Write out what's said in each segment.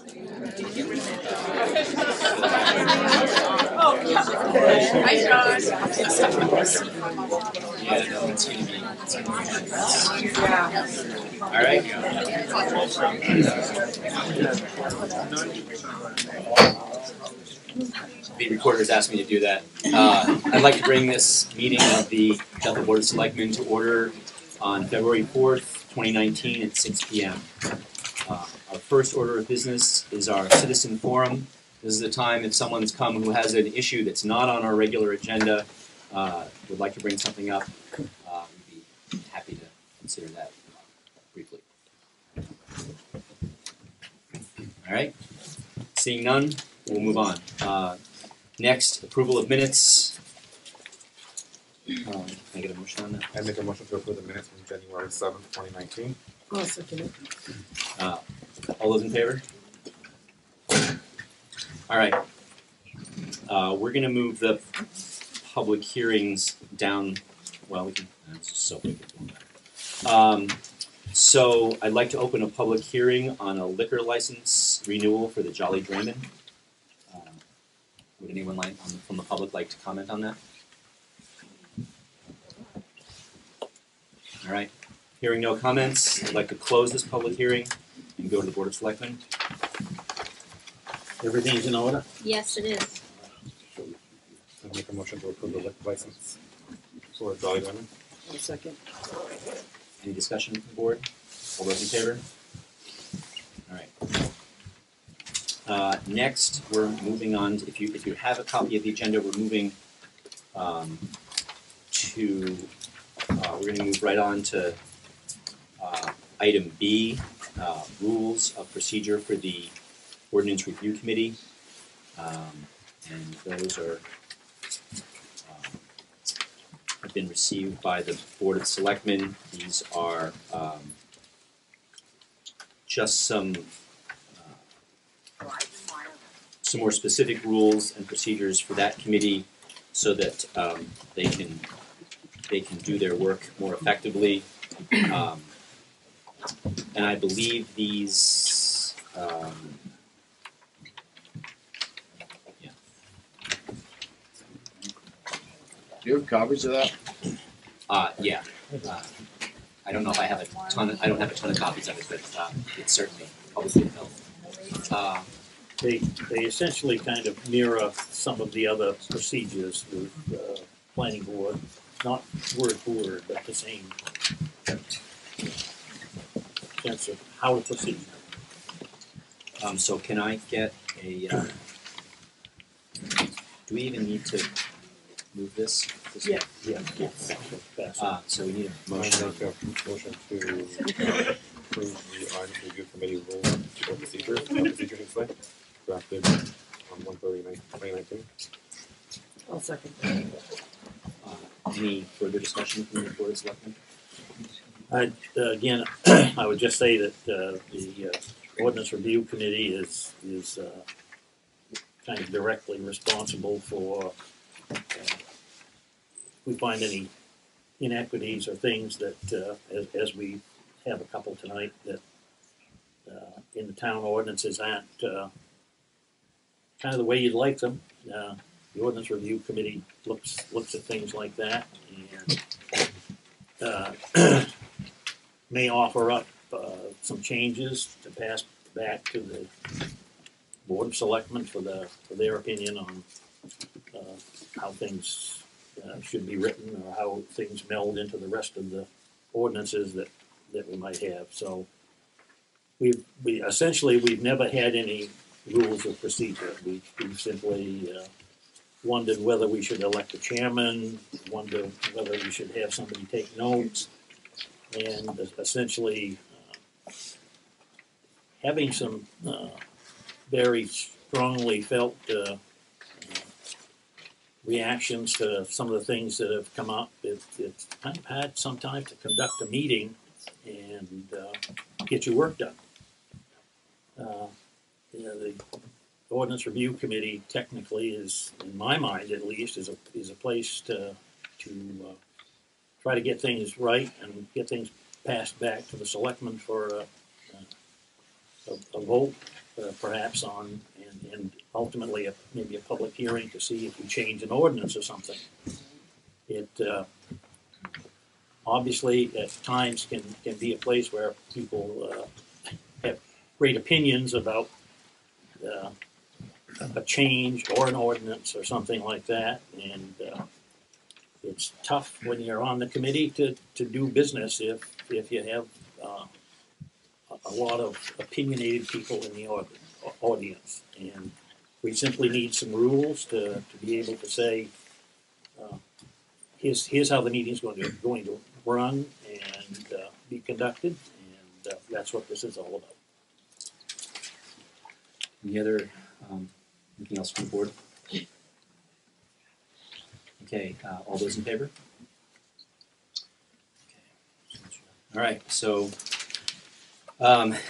Hi, John. Yeah, no, it's going to be. All right. The recorder's asked me to do that. I'd like to bring this meeting of the Bethel Board of Selectmen to order on February 4th, 2019 at 6 p.m. Our first order of business is our citizen forum. This is the time if someone's come who has an issue that's not on our regular agenda, would like to bring something up, we'd be happy to consider that briefly. All right. Seeing none, we'll move on. Next, approval of minutes. Can I get a motion on that? I make a motion to approve the minutes from January 7th, 2019. I'll second it. All those in favor? All right. We're going to move the public hearings down. Well, we can. That's just so big. So I'd like to open a public hearing on a liquor license renewal for the Jolly Drayman. Would anyone from the public like to comment on that? All right. Hearing no comments, I'd like to close this public hearing and go to the Board of Selectmen. Everything's in order? Yes, it is. I make a motion to approve the liquor license for Jolly Drayman. I'll second. Any discussion from the board? All those in favor? All right. Next, we're moving on. If you have a copy of the agenda, we're moving to. We're going to move right on to item B, rules of procedure for the Ordinance Review Committee, and those are have been received by the Board of Selectmen. These are just some more specific rules and procedures for that committee, so that they can do their work more effectively. And I believe these. Do you have copies of that? Yeah. I don't know if I have a ton. I don't have a ton of copies of it, but it's certainly publicly available. They essentially kind of mirror some of the other procedures with planning board, not word for word, but the same sense of how to proceed. So can I get a? Do we even need to move this? Yeah. Yeah. Yes. So we need a I motion. make a motion to approve the Ordinance Review Committee rules or procedures, drafted on 1/30/2019. I'll second. Any further discussion from the Board of Selectmen? Again, I would just say that the Ordinance Review Committee is kind of directly responsible for if we find any inequities or things that, as we have a couple tonight, that in the town ordinances aren't kind of the way you'd like them. The Ordinance Review Committee looks at things like that and may offer up some changes to pass back to the Board of Selectmen for their opinion on how things should be written or how things meld into the rest of the ordinances that we might have. So we've never had any rules of procedure. We've simply wondered whether we should elect a chairman, wonder whether we should have somebody take notes, and essentially having some very strongly felt reactions to some of the things that have come up. It's kind of hard sometimes to conduct a meeting and get your work done. The Ordinance Review Committee technically is, in my mind at least, is a place to try to get things right and get things passed back to the selectmen for a vote, perhaps on, and ultimately maybe a public hearing to see if we change an ordinance or something. It obviously at times can be a place where people have great opinions about a change or an ordinance or something like that, and it's tough when you're on the committee to do business if you have a lot of opinionated people in the audience, and we simply need some rules to be able to say, here's how the meeting's going to run and be conducted, and that's what this is all about. Any other, anything else from the board? Okay, all those in favor? All right, so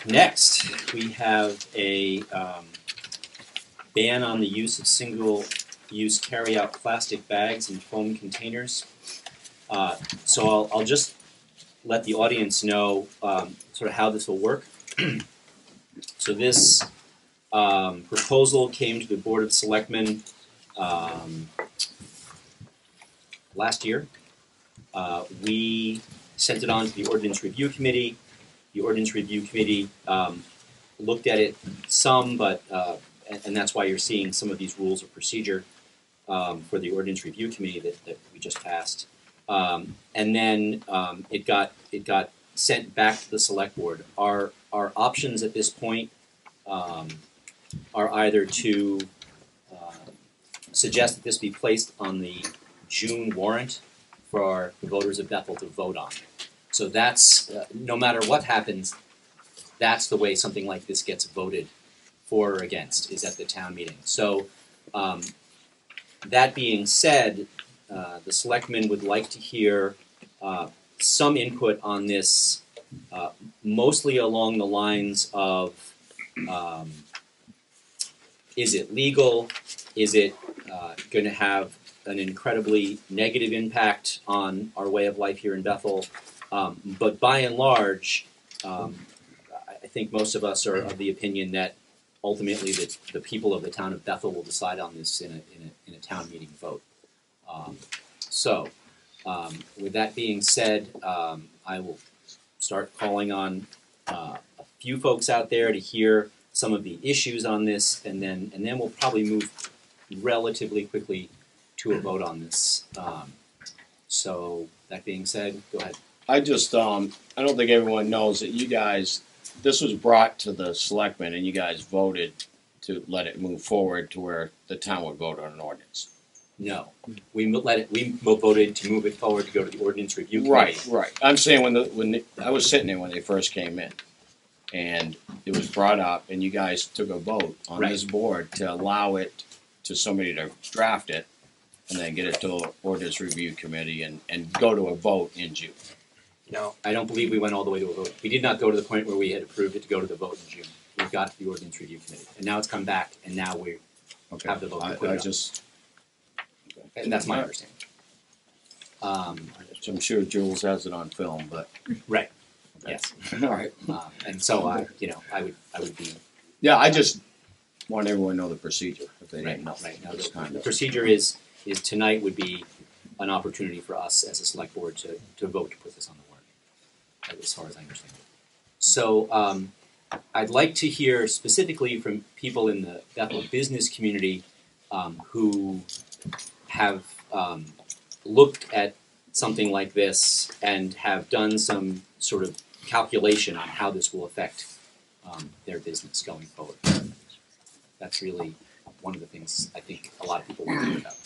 next we have a ban on the use of single-use carry-out plastic bags and foam containers. So I'll just let the audience know sort of how this will work. So this proposal came to the Board of Selectmen last year. We sent it on to the Ordinance Review Committee. The Ordinance Review Committee looked at it some, but and that's why you're seeing some of these rules of procedure for the Ordinance Review Committee that we just passed. And then it got sent back to the Select Board. Our options at this point are either to suggest that this be placed on the June warrant for the voters of Bethel to vote on. So that's, no matter what happens, that's the way something like this gets voted for or against, is at the town meeting. So that being said, the Selectmen would like to hear some input on this, mostly along the lines of, is it legal? Is it going to have an incredibly negative impact on our way of life here in Bethel? But by and large, I think most of us are of the opinion that ultimately the people of the town of Bethel will decide on this in a town meeting vote. So, with that being said, I will start calling on a few folks out there to hear some of the issues on this, and then we'll probably move relatively quickly to a vote on this. So that being said, go ahead. I just, I don't think everyone knows that you guys, this was brought to the selectmen and you guys voted to let it move forward to where the town would vote on an ordinance. No, we voted to move it forward to go to the Ordinance Review Committee. Right. I'm saying when I was sitting there when they first came in, and it was brought up, and you guys took a vote on this board to allow it to somebody to draft it, and then get it to the Ordinance Review Committee and go to a vote in June. No, I don't believe we went all the way to a vote. We did not go to the point where we had approved it to go to the vote in June. We got to the Ordinance Review Committee, and now it's come back, and now we have the vote to put it on. And that's my understanding. I'm sure Jules has it on film, but right. Yes. all right. And so I would be. Yeah, I just want everyone to know the procedure if they didn't know. Right. Now the procedure is tonight would be an opportunity for us as a select board to vote to put this on the warrant, as far as I understand it. So I'd like to hear specifically from people in the Bethel business community who have looked at something like this and have done some sort of calculation on how this will affect their business going forward. That's really one of the things I think a lot of people want to hear about.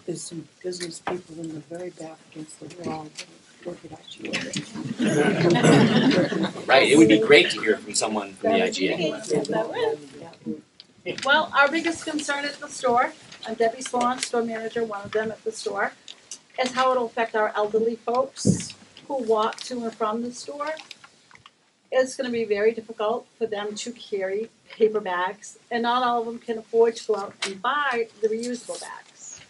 There's some business people in the very back against the wall. Look at you. Right, it would be great to hear from someone from the IGA. Well, our biggest concern at the store, I'm Debbie Swan, store manager, one of them at the store, is how it'll affect our elderly folks who walk to and from the store. It's going to be very difficult for them to carry paper bags, and not all of them can afford to go out and buy the reusable bags.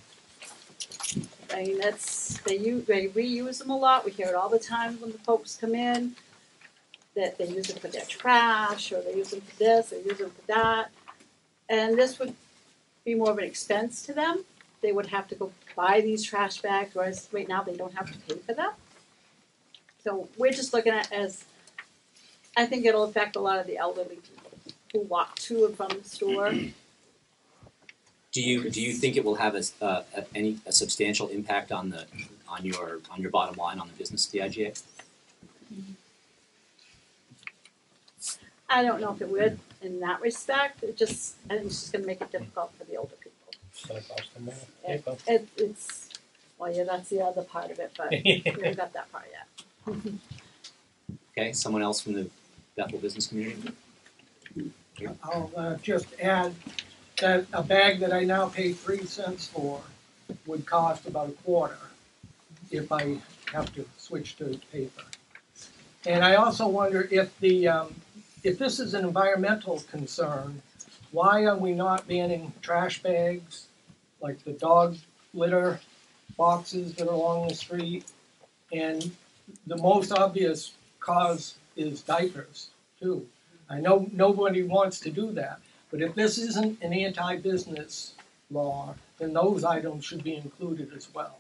I mean, they reuse them a lot. We hear it all the time when the folks come in. that they use it for their trash, or they use them for this, or use them for that. And this would be more of an expense to them. They would have to go buy these trash bags, whereas right now they don't have to pay for them. So we're just looking at as, I think it'll affect a lot of the elderly people who walk to and from the store. Do you think it will have a substantial impact on your bottom line on the business of the IGA? I don't know if it would in that respect. I think it's just going to make it difficult for the older people. It's gonna cost them more. It's well, yeah, that's the other part of it, but we haven't got that part yet. Okay, someone else from the Bethel business community? I'll just add that a bag that I now pay 3 cents for would cost about a quarter if I have to switch to paper. And I also wonder if this is an environmental concern, why are we not banning trash bags, like the dog litter boxes that are along the street? And the most obvious cause is diapers, too. I know nobody wants to do that, but if this isn't an anti-business law, then those items should be included as well.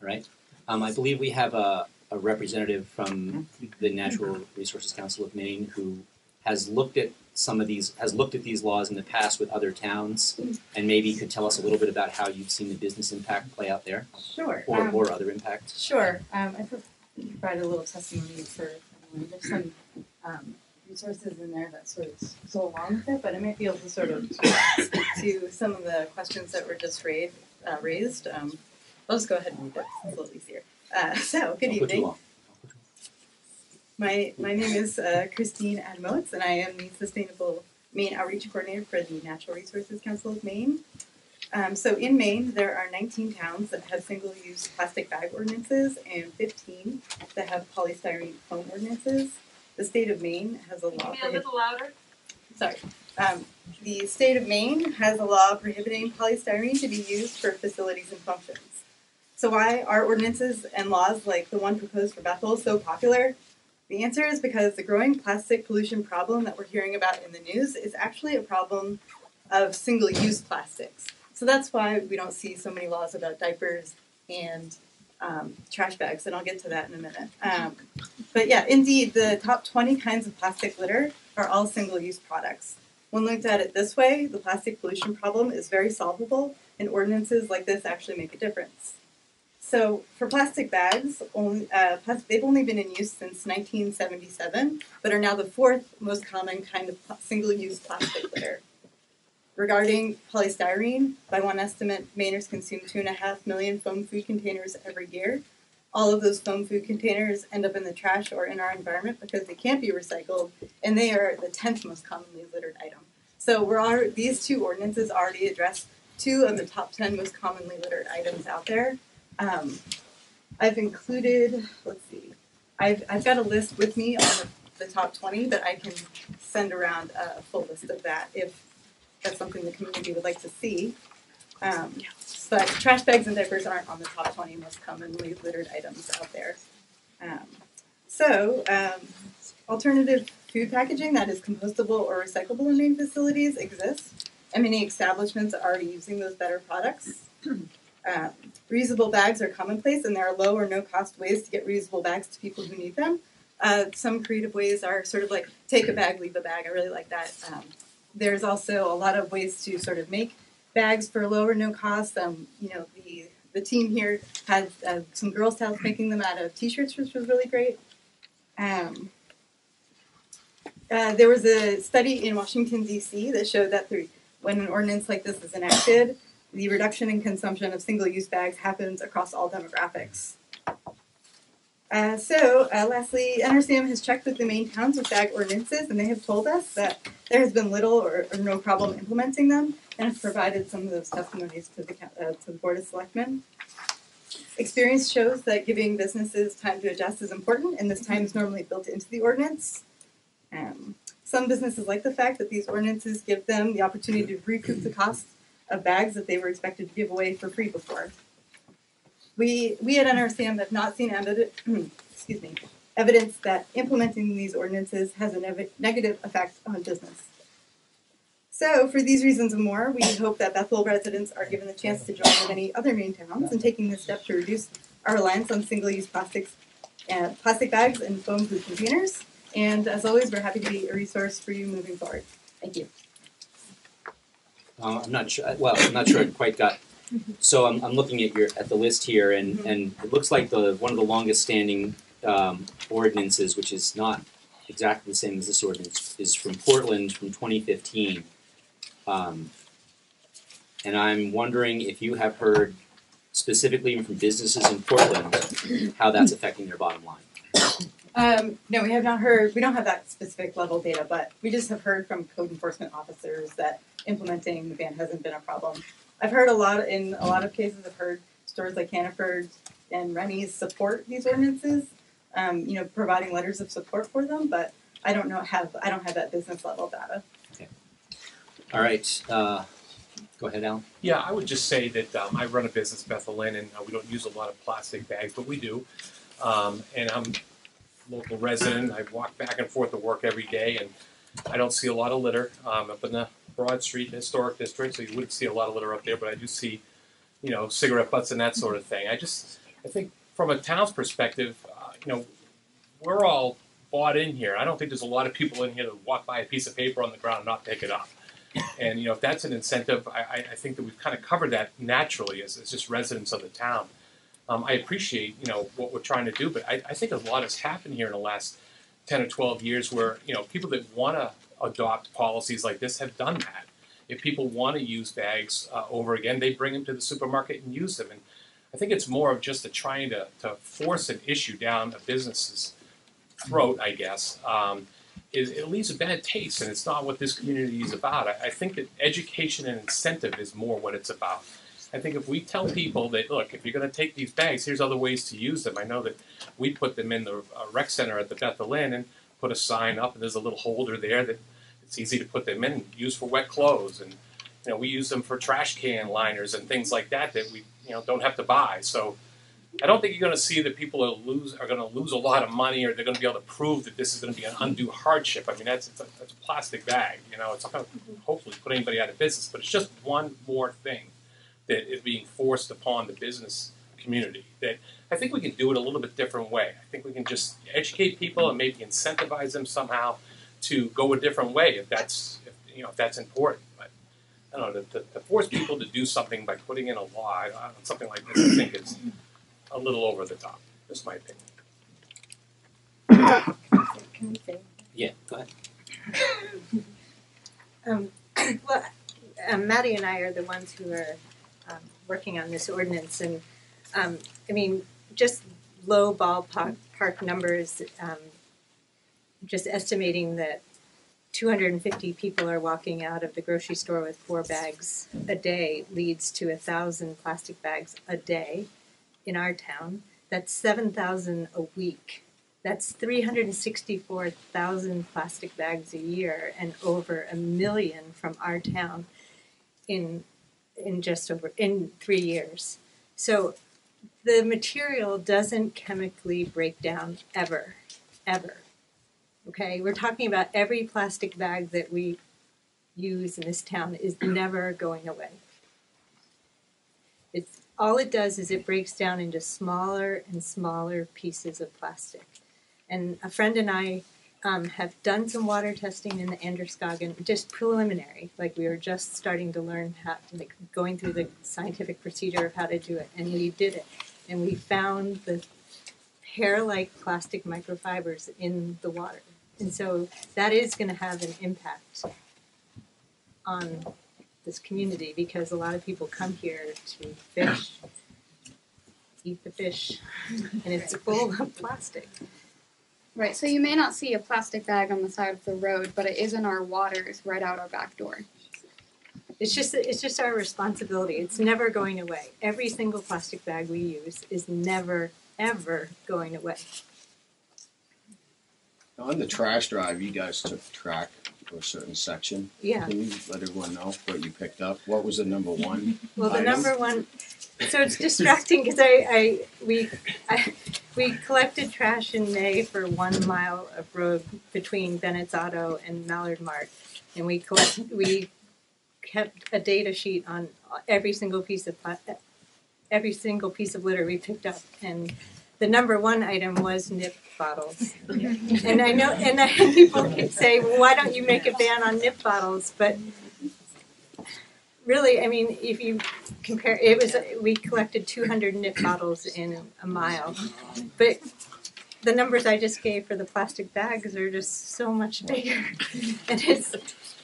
All right. I believe we have a representative from the Natural Resources Council of Maine who has looked at these laws in the past with other towns, and maybe could tell us a little bit about how you've seen the business impact play out there, Sure. or other impacts. Sure. I provided a little testimony for there's some resources in there that sort of go along with it, but I might be able to sort of speak to some of the questions that were just raised. I'll just go ahead and read it. It's a little easier. So, good evening. My name is Christine Adamowitz, and I am the Sustainable Maine Outreach Coordinator for the Natural Resources Council of Maine. So in Maine, there are 19 towns that have single-use plastic bag ordinances and 15 that have polystyrene foam ordinances. The state of Maine has a law. Can you be a little louder? Sorry. The state of Maine has a law prohibiting polystyrene to be used for facilities and functions. So why are ordinances and laws like the one proposed for Bethel so popular? The answer is because the growing plastic pollution problem that we're hearing about in the news is actually a problem of single-use plastics. So that's why we don't see so many laws about diapers and trash bags, and I'll get to that in a minute. But yeah, indeed, the top 20 kinds of plastic litter are all single-use products. When looked at it this way, the plastic pollution problem is very solvable, and ordinances like this actually make a difference. So for plastic bags, they've only been in use since 1977, but are now the 4th most common kind of single-use plastic litter. Regarding polystyrene, by one estimate, Mainers consume 2.5 million foam food containers every year. All of those foam food containers end up in the trash or in our environment because they can't be recycled, and they are the 10th most commonly littered item. So these two ordinances already address 2 of the top 10 most commonly littered items out there. I've included, I've got a list with me on the top 20, but I can send around a full list of that if that's something the community would like to see. But trash bags and diapers aren't on the top 20 most commonly littered items out there. Alternative food packaging that is compostable or recyclable in Maine facilities exists, and many establishments are already using those better products. Reusable bags are commonplace, and there are low or no cost ways to get reusable bags to people who need them. Some creative ways are sort of like take a bag, leave a bag. I really like that. There's also a lot of ways to sort of make bags for low or no cost. The team here had some Girl Scouts making them out of T-shirts, which was really great. There was a study in Washington, D.C. that showed that when an ordinance like this is enacted, the reduction in consumption of single-use bags happens across all demographics. Lastly, NRCM has checked with the Maine towns with bag ordinances, and they have told us that there has been little or no problem implementing them, and have provided some of those testimonies to the Board of Selectmen. Experience shows that giving businesses time to adjust is important, and this time is normally built into the ordinance. Some businesses like the fact that these ordinances give them the opportunity to recoup the cost of bags that they were expected to give away for free before. We at NRCM have not seen evidence that implementing these ordinances has a negative effect on business. So, for these reasons and more, we hope that Bethel residents are given the chance to join many other Maine towns in taking this step to reduce our reliance on single-use plastic bags and foam food containers. And as always, we're happy to be a resource for you moving forward. Thank you. I'm not sure. Well, I'm not sure I quite got. So I'm looking at the list here, and it looks like one of the longest standing ordinances, which is not exactly the same as this ordinance, is from Portland from 2015. And I'm wondering if you have heard specifically from businesses in Portland how that's affecting their bottom line. No, we have not heard. We don't have that specific level data, but we just have heard from code enforcement officers that implementing the ban hasn't been a problem. I've heard in a lot of cases. I've heard stores like Hannaford and Rennie's support these ordinances. Providing letters of support for them, but I don't have that business level data. Okay. All right. Go ahead, Alan. Yeah, I would just say that I run a business, Bethel Inn, and we don't use a lot of plastic bags, but we do. And I'm a local resident. I walk back and forth to work every day, and I don't see a lot of litter up in the Broad Street Historic District, so you wouldn't see a lot of litter up there, but I do see, cigarette butts and that sort of thing. I think from a town's perspective, we're all bought in here. I don't think there's a lot of people in here that walk by a piece of paper on the ground and not pick it up. And if that's an incentive, I think that we've kind of covered that naturally as just residents of the town. I appreciate what we're trying to do, but I think a lot has happened here in the last 10 or 12 years where people that want to adopt policies like this have done that. If people want to use bags over again, they bring them to the supermarket and use them. And I think it's more of just trying to force an issue down a business's throat, I guess. It leaves a bad taste, and it's not what this community is about. I think that education and incentive is more what it's about. I think if we tell people that, look, if you're going to take these bags, here's other ways to use them. I know that we put them in the rec center at the Bethel Inn and put a sign up, and there's a little holder there that it's easy to put them in, use for wet clothes, and we use them for trash can liners and things like that we don't have to buy. So I don't think you're going to see that people are going to lose a lot of money, or they're going to be able to prove that this is going to be an undue hardship. I mean, that's a plastic bag. It's not going to hopefully put anybody out of business, but it's just one more thing that is being forced upon the business community. That I think we can do it a little bit different way. I think we can just educate people and maybe incentivize them somehow to go a different way if that's important. But I don't know, to force people to do something by putting in a law, something like this, I think it's a little over the top. That's my opinion. Can I say? Yeah, go ahead. Maddie and I are the ones who are working on this ordinance, and just low ballpark numbers, just estimating that 250 people are walking out of the grocery store with 4 bags a day leads to 1,000 plastic bags a day in our town. That's 7,000 a week. That's 364,000 plastic bags a year, and over 1 million from our town in 3 years. So the material doesn't chemically break down ever. Okay, we're talking about every plastic bag that we use in this town is never going away. All it does is it breaks down into smaller and smaller pieces of plastic. And a friend and I have done some water testing in the Androscoggin, just preliminary, like we were just starting to learn how, going through the scientific procedure of how to do it, and we did it. And we found the hair-like plastic microfibers in the water. And so that is going to have an impact on this community, because a lot of people come here to fish, eat the fish, and it's full of plastic. Right, so you may not see a plastic bag on the side of the road, but it is in our waters right out our back door. It's just our responsibility. It's never going away. Every single plastic bag we use is never, ever going away. On the trash drive, you guys took track for a certain section. Yeah. Can you let everyone know what you picked up? What was the number one? Well, the item? number one. So it's distracting because We collected trash in May for 1 mile of road between Bennett's Auto and Mallard Mart, and we kept a data sheet on every single piece of litter we picked up, and the number one item was nip bottles. And I know, people could say, well, why don't you make a ban on nip bottles? But really, I mean, if you compare, we collected 200 nip bottles in a mile, but the numbers I just gave for the plastic bags are just so much bigger, and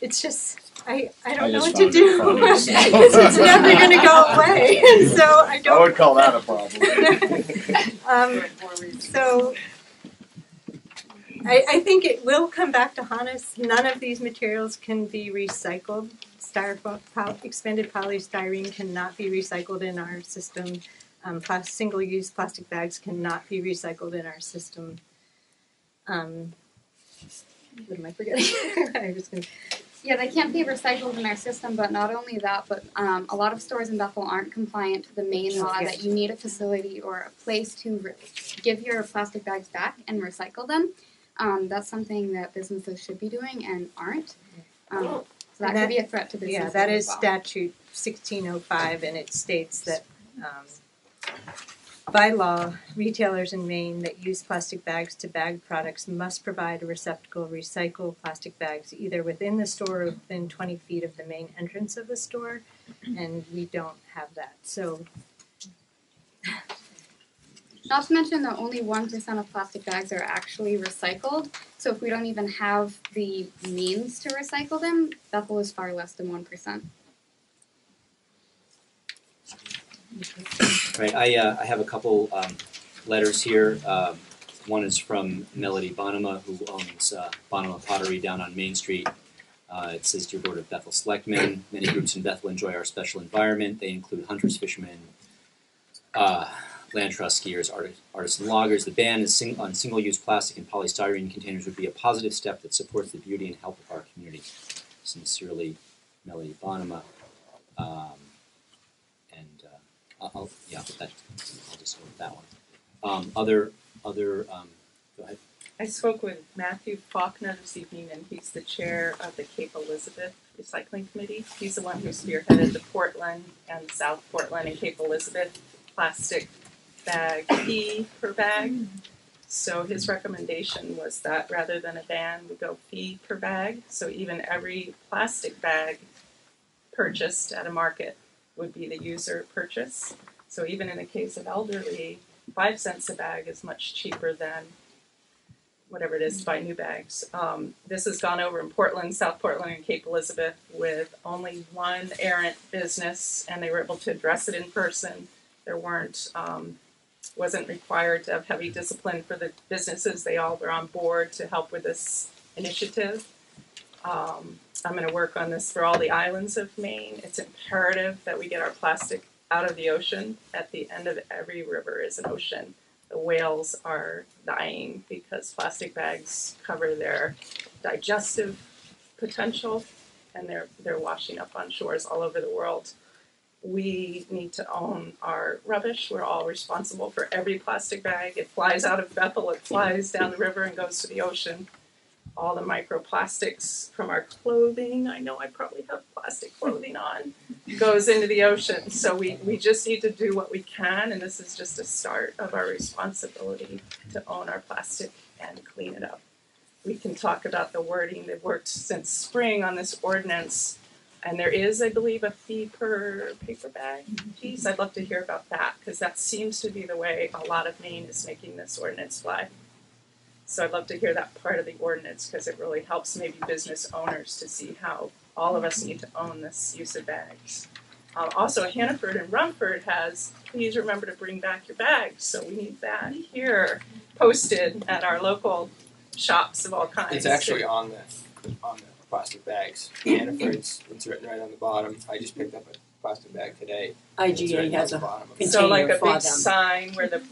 it's just. I don't know what to do because it's never going to go away. And so I don't. I would call that a problem. So I think it will come back to haunt us. None of these materials can be recycled. Expended polystyrene cannot be recycled in our system. Single-use plastic bags cannot be recycled in our system. What am I forgetting? I was going to. Yeah, they can't be recycled in our system, but not only that, but a lot of stores in Bethel aren't compliant to the main law that you need a facility or a place to give your plastic bags back and recycle them. That's something that businesses should be doing and aren't. So that could be a threat to businesses. Yeah, that is as well. statute 1605, and it states that by law, retailers in Maine that use plastic bags to bag products must provide a receptacle of recycled plastic bags either within the store or within 20 feet of the main entrance of the store, and we don't have that. So, Not to mention that only 1% of plastic bags are actually recycled. So if we don't even have the means to recycle them, Bethel is far less than 1%. Right, I have a couple letters here. One is from Melody Bonema, who owns Bonema Pottery down on Main Street. It says, "Dear Board of Bethel Selectmen, many groups in Bethel enjoy our special environment. They include hunters, fishermen, land trust skiers, artists, and loggers. The ban on single-use plastic and polystyrene containers would be a positive step that supports the beauty and health of our community. Sincerely, Melody Bonema." I'll just go with that one. Go ahead. I spoke with Matthew Faulkner this evening, and he's the chair of the Cape Elizabeth Recycling Committee. He's the one who spearheaded the Portland and South Portland and Cape Elizabeth plastic bag fee per bag. So his recommendation was that rather than a ban, we go fee per bag. So even every plastic bag purchased at a market would be the user purchase. So even in the case of elderly, 5 cents a bag is much cheaper than whatever it is to buy new bags. This has gone over in Portland, South Portland, and Cape Elizabeth with only one errant business, and they were able to address it in person. There wasn't required to have heavy discipline for the businesses. They all were on board to help with this initiative. I'm going to work on this for all the islands of Maine. It's imperative that we get our plastic out of the ocean. At the end of every river is an ocean. The whales are dying because plastic bags cover their digestive potential, and they're washing up on shores all over the world. We need to own our rubbish. We're all responsible for every plastic bag. It flies out of Bethel, it flies down the river and goes to the ocean. All the microplastics from our clothing, I know I probably have plastic clothing on, goes into the ocean. So we just need to do what we can, and this is just a start of our responsibility to own our plastic and clean it up. We can talk about the wording. They've worked since spring on this ordinance, and there is, I believe, a fee per paper bag piece. I'd love to hear about that, because that seems to be the way a lot of Maine is making this ordinance fly. So I'd love to hear that part of the ordinance, because it really helps maybe business owners to see how all of us need to own this use of bags. Also, Hannaford and Rumford has, please remember to bring back your bags. So we need that here posted at our local shops of all kinds. It's actually on the plastic bags. Hannaford's, it's written right on the bottom. I just picked up a plastic bag today. IGA has a container so like a for big them. Sign where the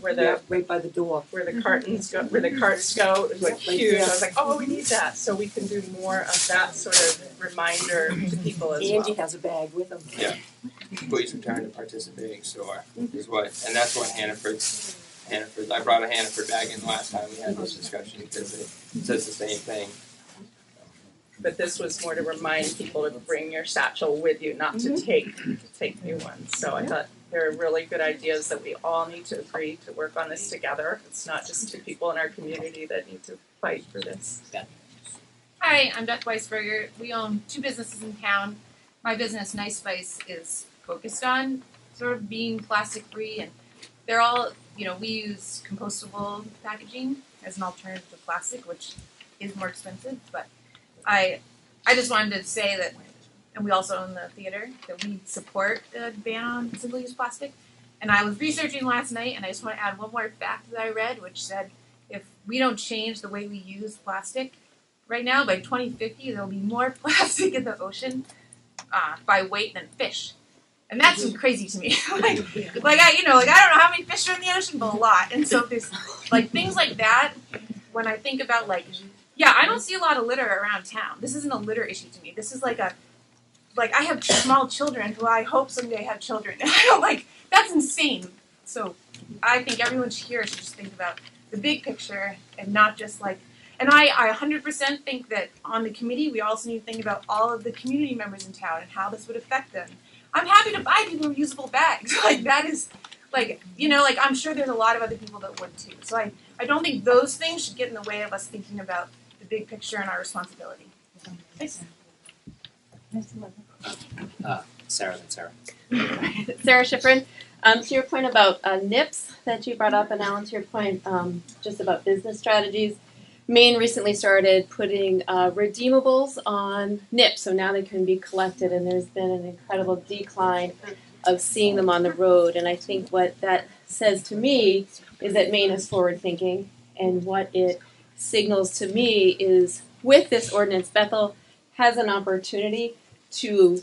Right by the door. where the cartons go, where the carts go, is like huge. I was like, oh, we need that, so we can do more of that sort of reminder to people as Angie well. has a bag with him. Yeah. Please return to participating store is what, and that's what Hannaford's Hannaford. I brought a Hannaford bag in last time we had this discussion because it says the same thing. But this was more to remind people to bring your satchel with you, not to take new ones. So I thought there are really good ideas that we all need to agree to work on this together. It's not just two people in our community that need to fight for this. Hi, I'm Beth Weisberger. We own 2 businesses in town. My business, Nice Spice, is focused on sort of being plastic free, and they're all, we use compostable packaging as an alternative to plastic, which is more expensive, but I just wanted to say that, and we also own the theater, that we support the ban on single-use plastic. And I was researching last night, and I just want to add one more fact that I read, which said if we don't change the way we use plastic right now, by 2050, there will be more plastic in the ocean by weight than fish. And that's crazy to me. I don't know how many fish are in the ocean, but a lot. And so there's things like that. When I think about I don't see a lot of litter around town. This isn't a litter issue to me. This is I have small children who I hope someday have children. And I don't that's insane. So I think everyone here should just think about the big picture and not just and I 100% think that on the committee we also need to think about all of the community members in town and how this would affect them. I'm happy to buy people reusable bags. That is I'm sure there's a lot of other people that would too. So I don't think those things should get in the way of us thinking about the big picture and our responsibility. Thanks. Sarah, then Sarah. Sarah Schifrin. To your point about NIPS that you brought up, and Alan, to your point just about business strategies, Maine recently started putting redeemables on NIPS, so now they can be collected, and there's been an incredible decline of seeing them on the road. And I think what that says to me is that Maine is forward thinking, and what it signals to me is with this ordinance, Bethel has an opportunity to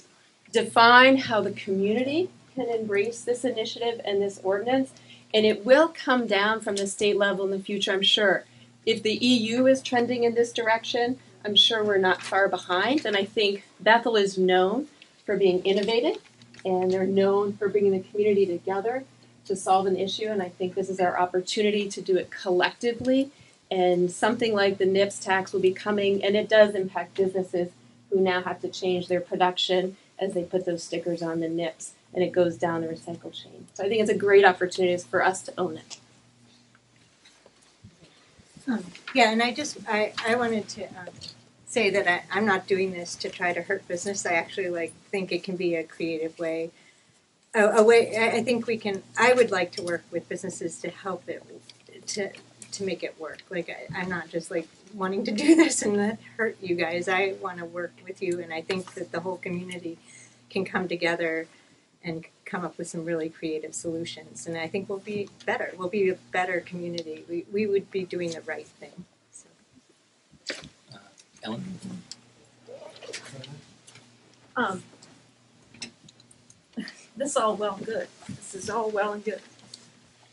define how the community can embrace this initiative and this ordinance, and it will come down from the state level in the future, I'm sure. If the EU is trending in this direction, I'm sure we're not far behind, and I think Bethel is known for being innovative, and they're known for bringing the community together to solve an issue, and I think this is our opportunity to do it collectively, and something like the NIPS tax will be coming, and it does impact businesses who now have to change their production as they put those stickers on the NIPS, and it goes down the recycle chain. So I think it's a great opportunity for us to own it. And I wanted to say that I'm not doing this to try to hurt business. I actually think it can be a creative way. A way I think we can. I would like to work with businesses to help it to make it work. I'm not just wanting to do this and not hurt you guys. I want to work with you, and I think that the whole community can come together and come up with some really creative solutions. And I think we'll be better. We'll be a better community. We would be doing the right thing. So. Ellen? This is all well and good. This is all well and good.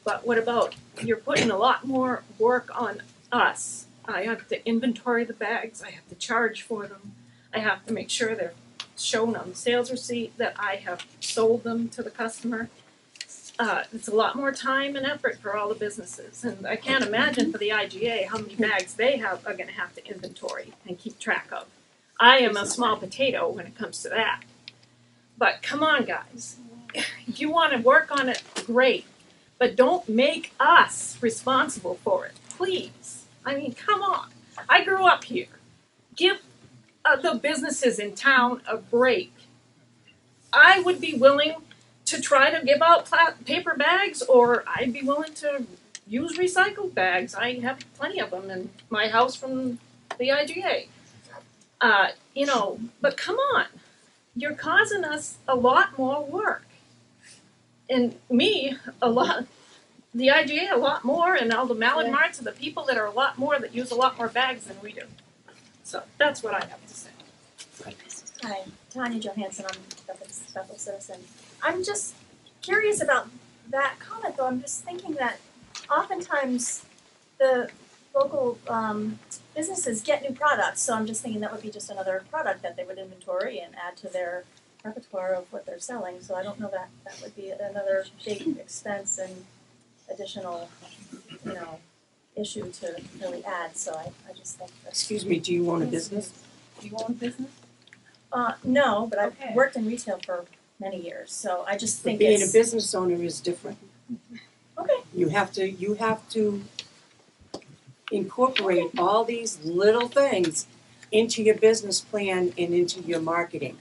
But what about, you're putting a lot more work on us. I have to inventory the bags. I have to charge for them. I have to make sure they're shown on the sales receipt that I have sold them to the customer. It's a lot more time and effort for all the businesses. And I can't imagine for the IGA how many bags they are going to have to inventory and keep track of. I am a small potato when it comes to that. But come on, guys. If you want to work on it, great. But don't make us responsible for it, please. I mean, come on. I grew up here. Give the businesses in town a break. I would be willing to try to give out paper bags, or I'd be willing to use recycled bags. I have plenty of them in my house from the IGA. But come on. You're causing us a lot more work. And me, the IGA a lot more, and all the Mallard Marts are the people that are a lot more, that use a lot more bags than we do. So that's what I have to say. Hi, Tanya Johansson, I'm a Bethel citizen. I'm just curious about that comment, though. I'm just thinking that oftentimes the local businesses get new products, so I'm just thinking that would be just another product that they would inventory and add to their repertoire of what they're selling. So I don't know that that would be another big expense, and additional, issue to really add, so I just think that. Excuse me, do you own a business? Do you own business? No, but I've Okay. worked in retail for many years, so I just But think being a it's. business owner is different. Okay. You have to incorporate all these little things into your business plan and into your marketing.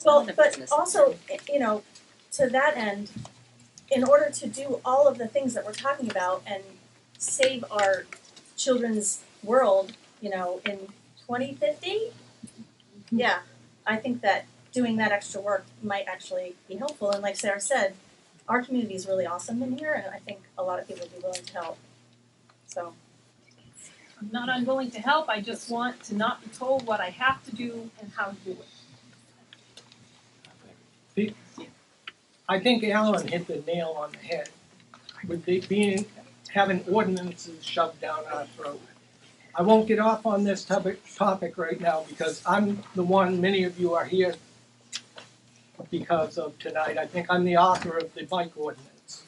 Well, but also, to that end, in order to do all of the things that we're talking about and save our children's world, in 2050, yeah, I think that doing that extra work might actually be helpful. And like Sarah said, our community is really awesome in here, and I think a lot of people would be willing to help. So. I'm not unwilling to help, I just want to not be told what I have to do and how to do it. I think Alan hit the nail on the head with having ordinances shoved down our throat. I won't get off on this topic right now because I'm the one many of you are here because of tonight. I think I'm the author of the bike ordinance.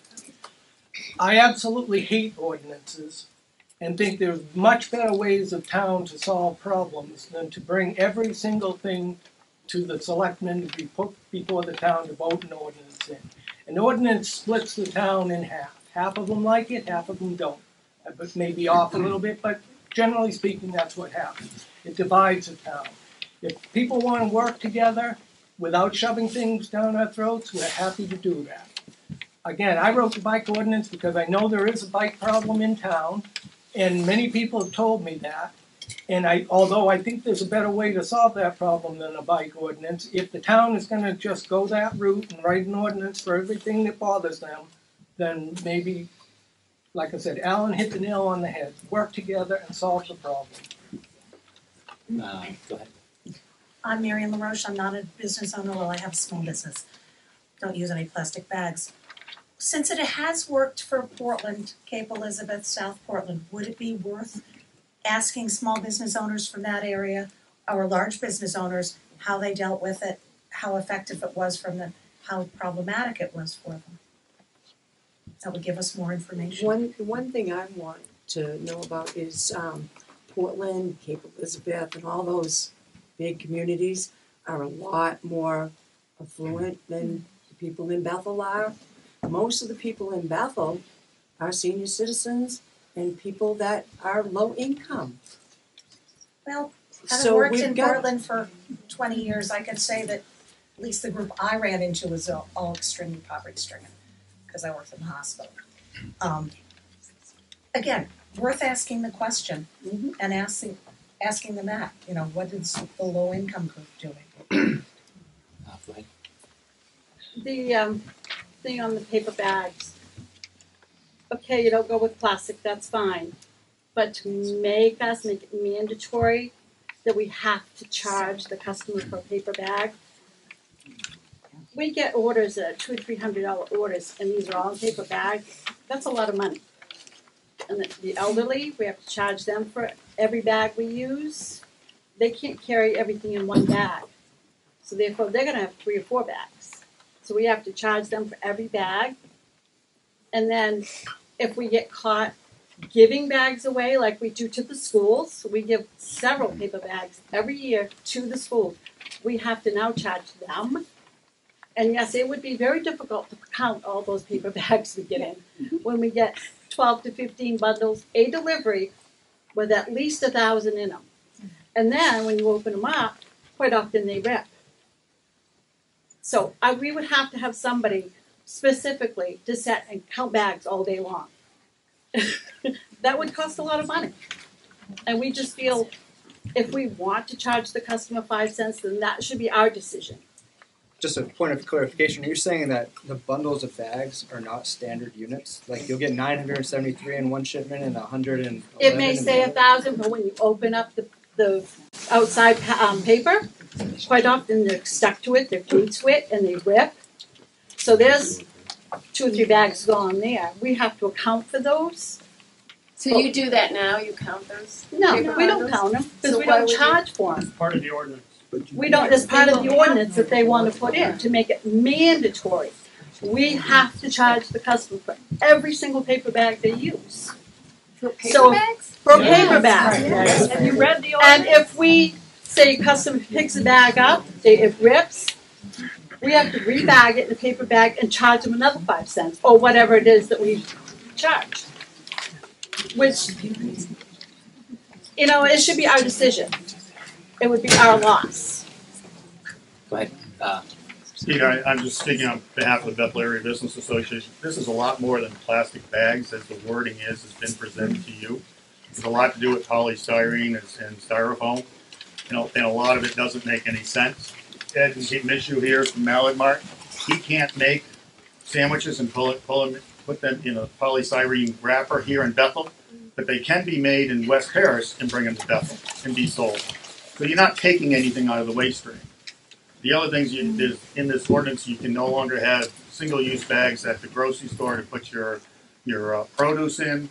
I absolutely hate ordinances and think there's much better ways of town to solve problems than to bring every single thing to the selectmen to be put before the town to vote an ordinance in. An ordinance splits the town in half. Half of them like it, half of them don't. But maybe off a little bit, but generally speaking, that's what happens. It divides the town. If people want to work together without shoving things down our throats, we're happy to do that. Again, I wrote the bike ordinance because I know there is a bike problem in town, and many people have told me that. And although I think there's a better way to solve that problem than a bike ordinance, if the town is going to just go that route and write an ordinance for everything that bothers them, then maybe, like I said, Alan hit the nail on the head. Work together and solve the problem. Go ahead. I'm Marion LaRoche. I'm not a business owner. Well, I have a small business. Don't use any plastic bags. Since it has worked for Portland, Cape Elizabeth, South Portland, would it be worth asking small business owners from that area or large business owners how they dealt with it, how effective it was from them, how problematic it was for them? That would give us more information. One thing I want to know about is Portland, Cape Elizabeth, and all those big communities are a lot more affluent than the people in Bethel are. Most of the people in Bethel are senior citizens and people that are low income. Well, having worked in Portland for 20 years, I can say that at least the group I ran into was all extremely poverty-stricken because I worked in the hospital. Again, worth asking the question and asking them that. What is the low-income group doing? Go ahead. The thing on the paper bags. Okay, you don't go with plastic, that's fine. But to make it mandatory that we have to charge the customer for a paper bag. We get orders that are $200-300 orders, and these are all in paper bags. That's a lot of money. And the elderly, we have to charge them for every bag we use. They can't carry everything in one bag. So therefore, they're going to have 3 or 4 bags. So we have to charge them for every bag. And then if we get caught giving bags away like we do to the schools, we give several paper bags every year to the schools. We have to now charge them. And yes, it would be very difficult to count all those paper bags we get in. When we get 12 to 15 bundles, a delivery with at least 1,000 in them. And then when you open them up, quite often they rip. So we would have to have somebody specifically to sit and count bags all day long. That would cost a lot of money. And we just feel if we want to charge the customer 5 cents, then that should be our decision. Just a point of clarification, you're saying that the bundles of bags are not standard units? Like you'll get 973 in one shipment and 111 It may say 1,000, but when you open up the outside paper, quite often they're stuck to it, they're glued to it, and they rip. So there's 2 or 3 bags gone there. We have to account for those. So you do that now? You count those? No, paper we don't bundles? count them because So we why don't would you- charge for them. Part of the ordinance. We don't. It's part of the ordinance that they want to put in to make it mandatory. we have to charge the customer for every single paper bag they use. For paper So, bags? for Yes. paper bags. Yes. Have you read the And ordinance? if we say customer picks a bag up, it rips, we have to rebag it in a paper bag and charge them another 5 cents or whatever it is that we charge. Which, it should be our decision. It would be our loss. Go ahead. Peter, I'm just speaking on behalf of the Bethel Area Business Association. This is a lot more than plastic bags, as the wording has been presented to you. It's a lot to do with polystyrene and styrofoam. And a lot of it doesn't make any sense. Ed Mishu here from Mallard Mart, he can't make sandwiches and put them in a polystyrene wrapper here in Bethel, but they can be made in West Paris and bring them to Bethel and be sold. So you're not taking anything out of the waste stream. The other things is in this ordinance, you can no longer have single-use bags at the grocery store to put your produce in,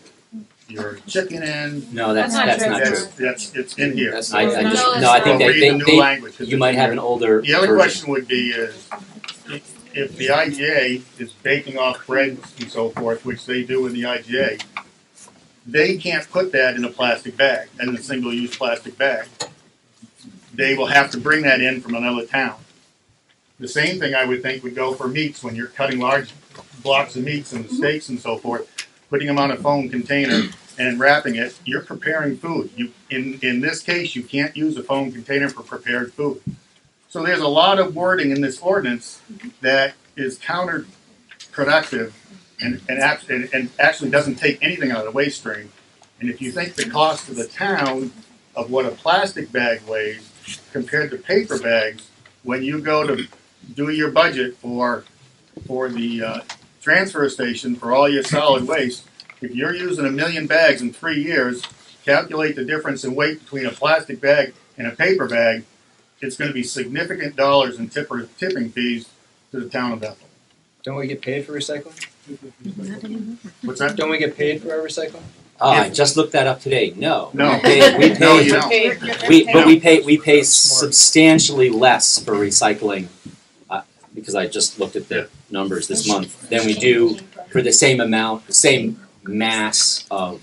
your chicken in. No, that's not true. It's in here. I think you might have an older. The other version. question would be is if the IGA is baking off bread and so forth, which they do in the IGA, they can't put that in a plastic bag, in a single-use plastic bag. They will have to bring that in from another town. The same thing I would think would go for meats when you're cutting large blocks of meats and steaks and so forth, putting them on a foam container and wrapping it. You're preparing food. In this case, you can't use a foam container for prepared food. So there's a lot of wording in this ordinance that is counterproductive and actually doesn't take anything out of the waste stream. And if you think the cost to the town of what a plastic bag weighs compared to paper bags, when you go to do your budget for the transfer station for all your solid waste, if you're using 1 million bags in 3 years, calculate the difference in weight between a plastic bag and a paper bag, it's going to be significant dollars in tipping fees to the town of Bethel. Don't we get paid for recycling? What's that? Don't we get paid for our recycling? I just looked that up today. No. No. We pay, No, you don't. we pay substantially less for recycling because I just looked at the numbers this month than we do for the same amount, the same mass of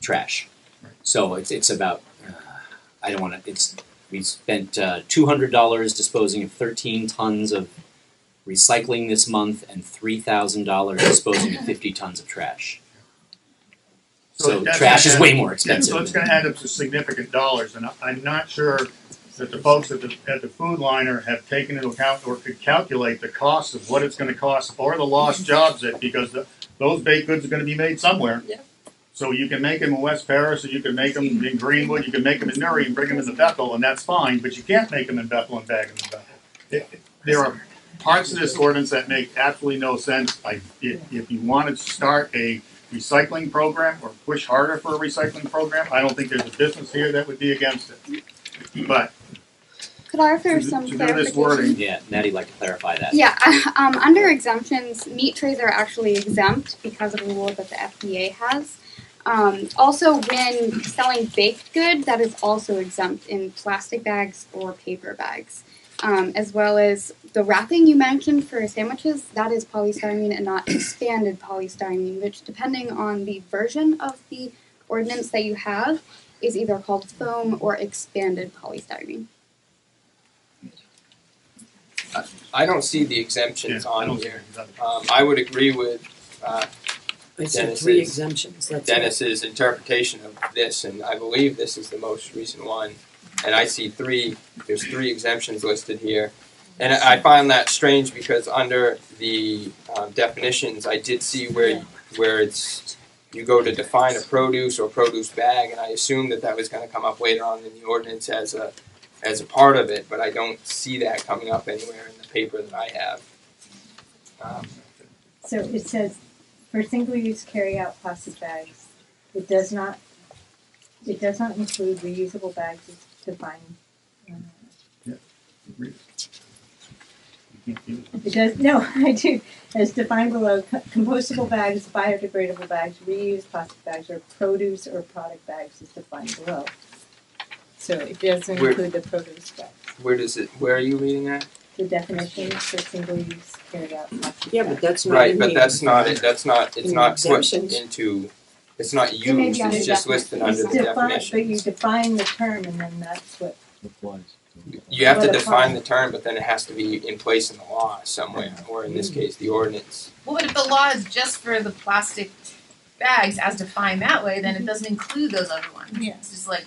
trash. So it's about I don't want to. We spent $200 disposing of 13 tons of recycling this month and $3,000 disposing of 50 tons of trash. So trash is way more expensive. So it's going to add up to significant dollars, and I'm not sure that the folks at the food liner have taken into account or could calculate the cost of what it's going to cost or the lost jobs because those baked goods are going to be made somewhere. Yeah. So you can make them in West Paris, or you can make them in Greenwood, you can make them in Newry and bring them into Bethel, and that's fine, but you can't make them in Bethel and bag them in Bethel. There are parts of this ordinance that make absolutely no sense. If you wanted to start a recycling program or push harder for a recycling program, I don't think there's a business here that would be against it. But could I offer some to do clarification? this wording, Yeah, Maddie'd like to clarify that. Yeah, under exemptions, meat trays are actually exempt because of a rule that the FDA has. Also, when selling baked good, that is also exempt in plastic bags or paper bags. As well as the wrapping you mentioned for sandwiches, that is polystyrene and not expanded polystyrene, which depending on the version of the ordinance that you have, is either called foam or expanded polystyrene. I don't see the exemptions on here. I would agree with I said 3 exemptions. That's Dennis's interpretation of this, and I believe this is the most recent one. And I see there's 3 exemptions listed here. And I find that strange because under the definitions, I did see where it's you go to define a produce or produce bag, and I assumed that was going to come up later on in the ordinance as a part of it, but I don't see that coming up anywhere in the paper that I have. So it says, for single-use carry-out plastic bags, it does not include reusable bags as defined. It does, no, I do. As defined below, compostable bags, biodegradable bags, reused plastic bags, or produce or product bags is defined below. So it doesn't include the produce bags. Where are you reading that? The definitions for single-use carry out plastic Yeah, bags. but that's not Right, in but here. that's not it. It's not put Exemptions. into. It's not It may used. be under It's just listed under the definition. But you define the term, and then that's what. You have to What define applies. the term, but then it has to be in place in the law somewhere, or in this case, the ordinance. Well, but if the law is just for the plastic bags as defined that way, then it doesn't include those other ones. Yeah. It's just like,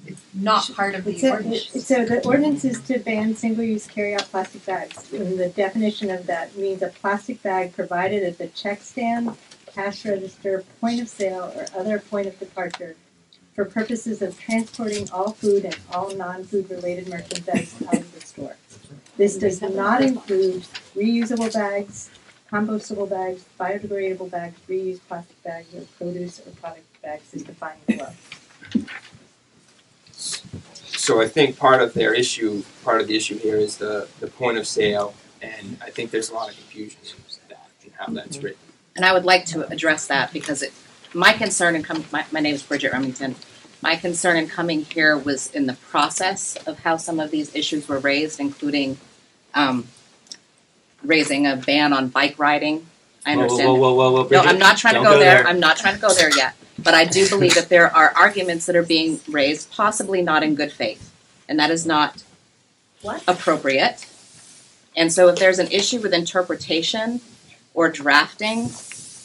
it's not part of the ordinance. So the ordinance is to ban single-use carry-out plastic bags. And the definition of that means a plastic bag provided at the check stand, cash register, point of sale, or other point of departure for purposes of transporting all food and all non-food related merchandise out of the store. This does not include reusable bags, compostable bags, biodegradable bags, reused plastic bags, or produce or product bags as defined below. So I think part of the issue here is the point of sale, and I think there's a lot of confusion in that and how that's written. And I would like to address that because my concern in my name is Bridget Remington. My concern in coming here was in the process of how some of these issues were raised, including raising a ban on bike riding. I understand. Whoa, Bridget, no, I'm not trying to don't go there. there. I'm not trying to go there yet. But I do believe that there are arguments that are being raised, possibly not in good faith, and that is not appropriate. And so if there's an issue with interpretation or drafting,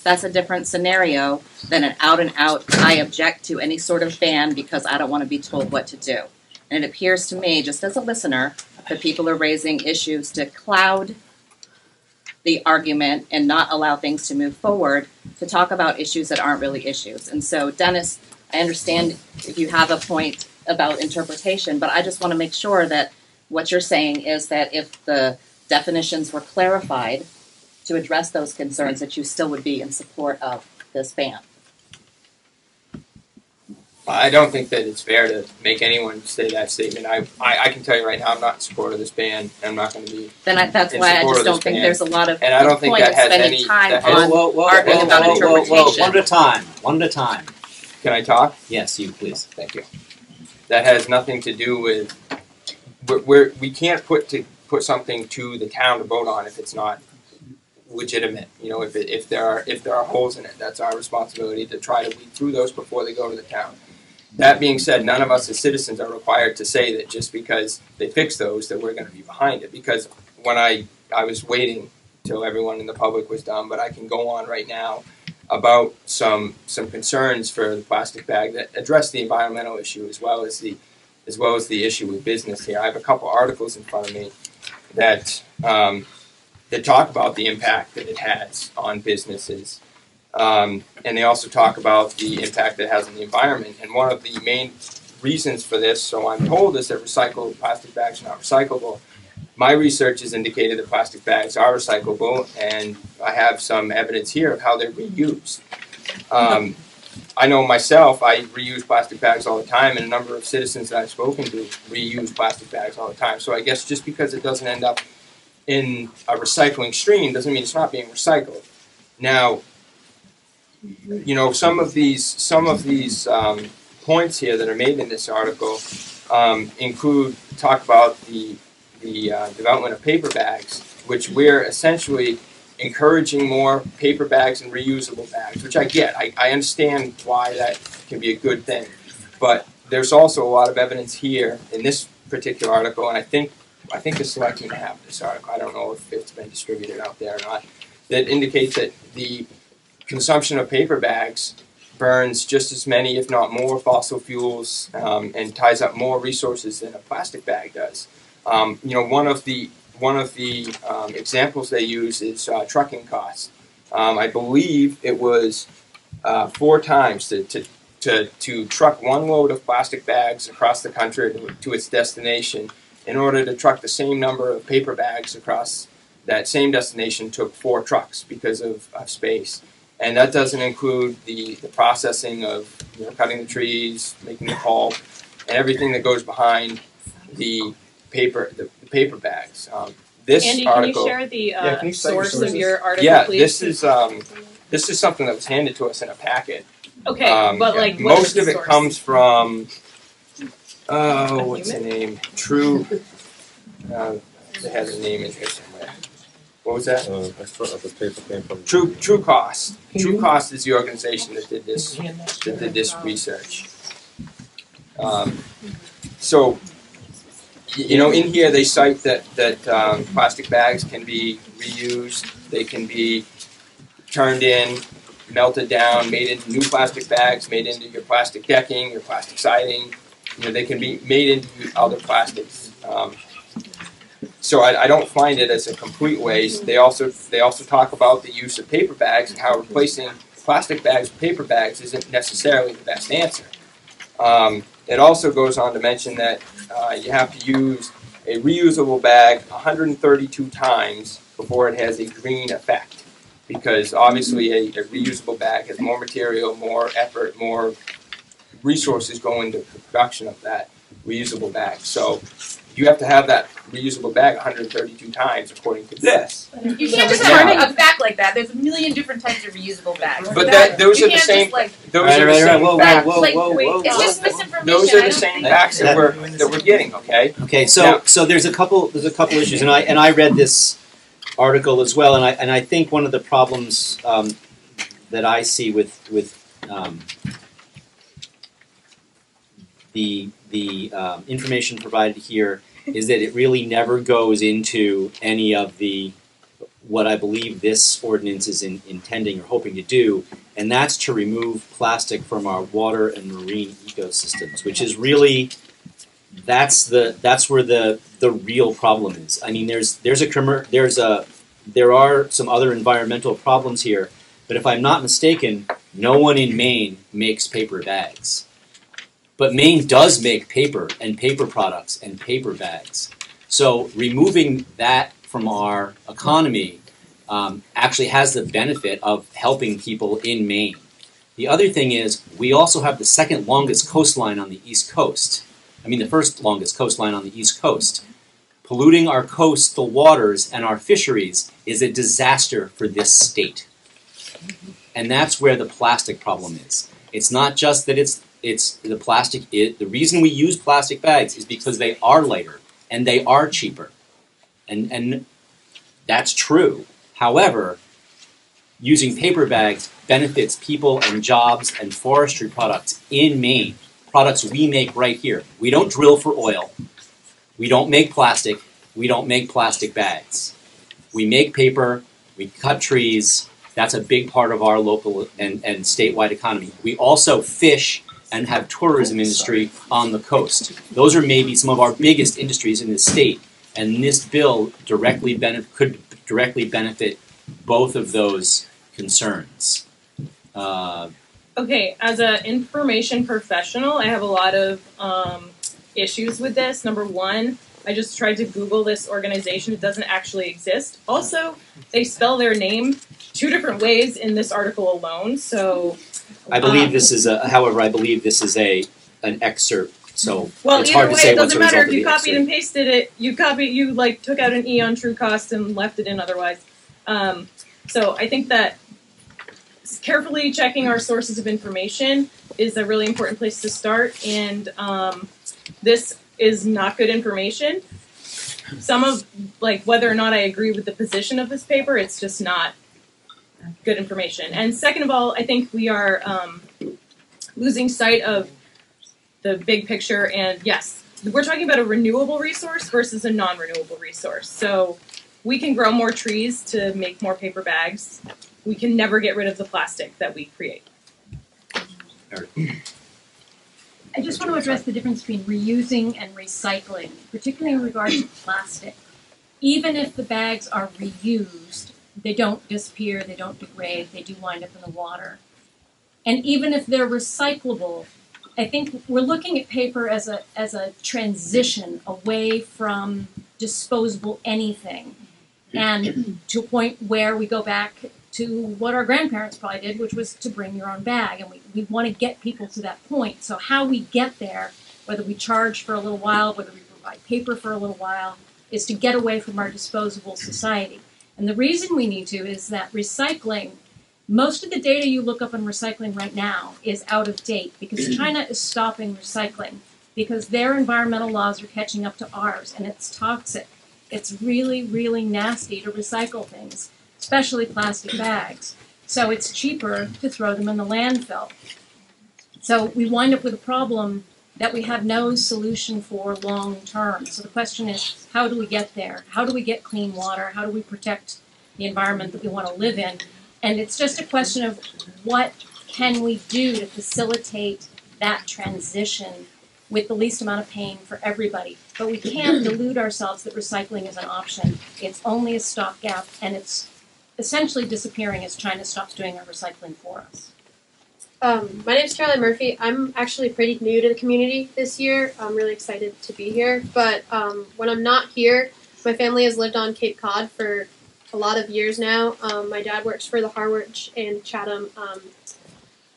that's a different scenario than an out and out, I object to any sort of ban because I don't want to be told what to do. And it appears to me, just as a listener, that people are raising issues to cloud the argument and not allow things to move forward to talk about issues that aren't really issues. And so, Dennis, I understand if you have a point about interpretation, but I just want to make sure that what you're saying is that if the definitions were clarified to address those concerns, that you still would be in support of this ban. I don't think that it's fair to make anyone say that statement. I can tell you right now, I'm not in support of this ban. I'm not going to be. That's why I just don't think there's a lot of and I don't think point that of has spending any. time That on arguing about interpretation. One at a time. Can I talk? Yes, you please. Thank you. That has nothing to do with. We can't put something to the town to vote on if it's not legitimate. You know, if there are holes in it, that's our responsibility to try to weed through those before they go to the town. That being said, none of us as citizens are required to say that just because they fix those that we're going to be behind it. Because when I was waiting till everyone in the public was done, but I can go on right now about some concerns for the plastic bag that address the environmental issue as well as the issue with business here. I have a couple articles in front of me that talk about the impact that it has on businesses. And they also talk about the impact it has on the environment. And one of the main reasons for this, so I'm told, is that recycled plastic bags are not recyclable. My research has indicated that plastic bags are recyclable, and I have some evidence here of how they're reused. I know myself, I reuse plastic bags all the time, and a number of citizens that I've spoken to reuse plastic bags all the time. So I guess just because it doesn't end up in a recycling stream doesn't mean it's not being recycled. Now, you know, some of these points here that are made in this article talk about the development of paper bags, which we're essentially encouraging more paper bags and reusable bags, which I get. I understand why that can be a good thing, but there's also a lot of evidence here in this particular article, and I think the Selectmen have this article. I don't know if it's been distributed out there or not. That indicates that the consumption of paper bags burns just as many, if not more, fossil fuels and ties up more resources than a plastic bag does. You know, one of the examples they use is trucking costs. I believe it was 4 times to truck one load of plastic bags across the country to its destination. In order to truck the same number of paper bags across that same destination took 4 trucks because of space. And that doesn't include the processing of, you know, cutting the trees, making the pulp, and everything that goes behind the paper bags. This Andy, article. can you share the source of your article, yeah, please? this is something that was handed to us in a packet. Okay, but like what most is of the it source? comes from what's the name? True. They had the name in here somewhere. What was that? The paper came from True Cost. True Cost is the organization that did this research. So, you know, in here they cite that plastic bags can be reused. They can be turned in, melted down, made into new plastic bags, made into your plastic decking, your plastic siding. You know, they can be made into other plastics. So I don't find it as a complete waste. They also talk about the use of paper bags and how replacing plastic bags with paper bags isn't necessarily the best answer. It also goes on to mention that you have to use a reusable bag 132 times before it has a green effect, because obviously a reusable bag has more material, more effort, more resources go into the production of that reusable bag. So you have to have that reusable bag 132 times according to this. You can't just have a bag like that. There's a million different types of reusable bags. But those are the same. Those are the same. Whoa. It's just misinformation. Those are the same facts that we're getting. Okay. Okay. So there's a couple issues, and I read this article as well, and I think one of the problems that I see with the information provided here is that it really never goes into any of what I believe this ordinance is intending or hoping to do, and that's to remove plastic from our water and marine ecosystems, which is really that's where the real problem is. I mean, there are some other environmental problems here, but if I'm not mistaken, no one in Maine makes paper bags. But Maine does make paper and paper products and paper bags. So removing that from our economy actually has the benefit of helping people in Maine. The other thing is we also have the second longest coastline on the East Coast. I mean the first longest coastline on the East Coast. Polluting our coastal waters and our fisheries is a disaster for this state. And that's where the plastic problem is. It's not just that it's the plastic. The reason we use plastic bags is because they are lighter and they are cheaper, and that's true. However, using paper bags benefits people and jobs and forestry products in Maine. Products we make right here. We don't drill for oil. We don't make plastic. We don't make plastic bags. We make paper. We cut trees. That's a big part of our local and statewide economy. We also fish and have tourism industry on the coast. Those are maybe some of our biggest industries in the state, and this bill could directly benefit both of those concerns. Okay, as an information professional, I have a lot of issues with this. Number one, I just tried to Google this organization. It doesn't actually exist. Also, they spell their name 2 different ways in this article alone, so I believe this is an excerpt, so well, it's hard to say it what's doesn't a matter result if you of the copied excerpt. and pasted it. You like took out an E on True Cost and left it in otherwise. So I think that carefully checking our sources of information is a really important place to start. And this is not good information. Some of whether or not I agree with the position of this paper, it's just not good information. And second of all, I think we are losing sight of the big picture. And yes, we're talking about a renewable resource versus a non-renewable resource. So we can grow more trees to make more paper bags. We can never get rid of the plastic that we create. I just want to address the difference between reusing and recycling, particularly in regards to plastic. Even if the bags are reused, they don't disappear, they don't degrade, they do wind up in the water. And even if they're recyclable, I think we're looking at paper as a transition away from disposable anything, and to a point where we go back to what our grandparents probably did, which was to bring your own bag. And we want to get people to that point. So how we get there, whether we charge for a little while, whether we provide paper for a little while, is to get away from our disposable society. And the reason we need to is that recycling, most of the data you look up on recycling right now is out of date because China is stopping recycling because their environmental laws are catching up to ours, and it's toxic. it's really, really nasty to recycle things, especially plastic bags. So it's cheaper to throw them in the landfill. So we wind up with a problem that we have no solution for long term. So the question is, how do we get there? How do we get clean water? How do we protect the environment that we want to live in? And it's just a question of what can we do to facilitate that transition with the least amount of pain for everybody. But we can't delude ourselves that recycling is an option. It's only a stopgap, and it's essentially disappearing as China stops doing our recycling for us. My name is Caroline Murphy. I'm actually pretty new to the community this year. I'm really excited to be here. But when I'm not here, my family has lived on Cape Cod for a lot of years now. My dad works for the Harwich and Chatham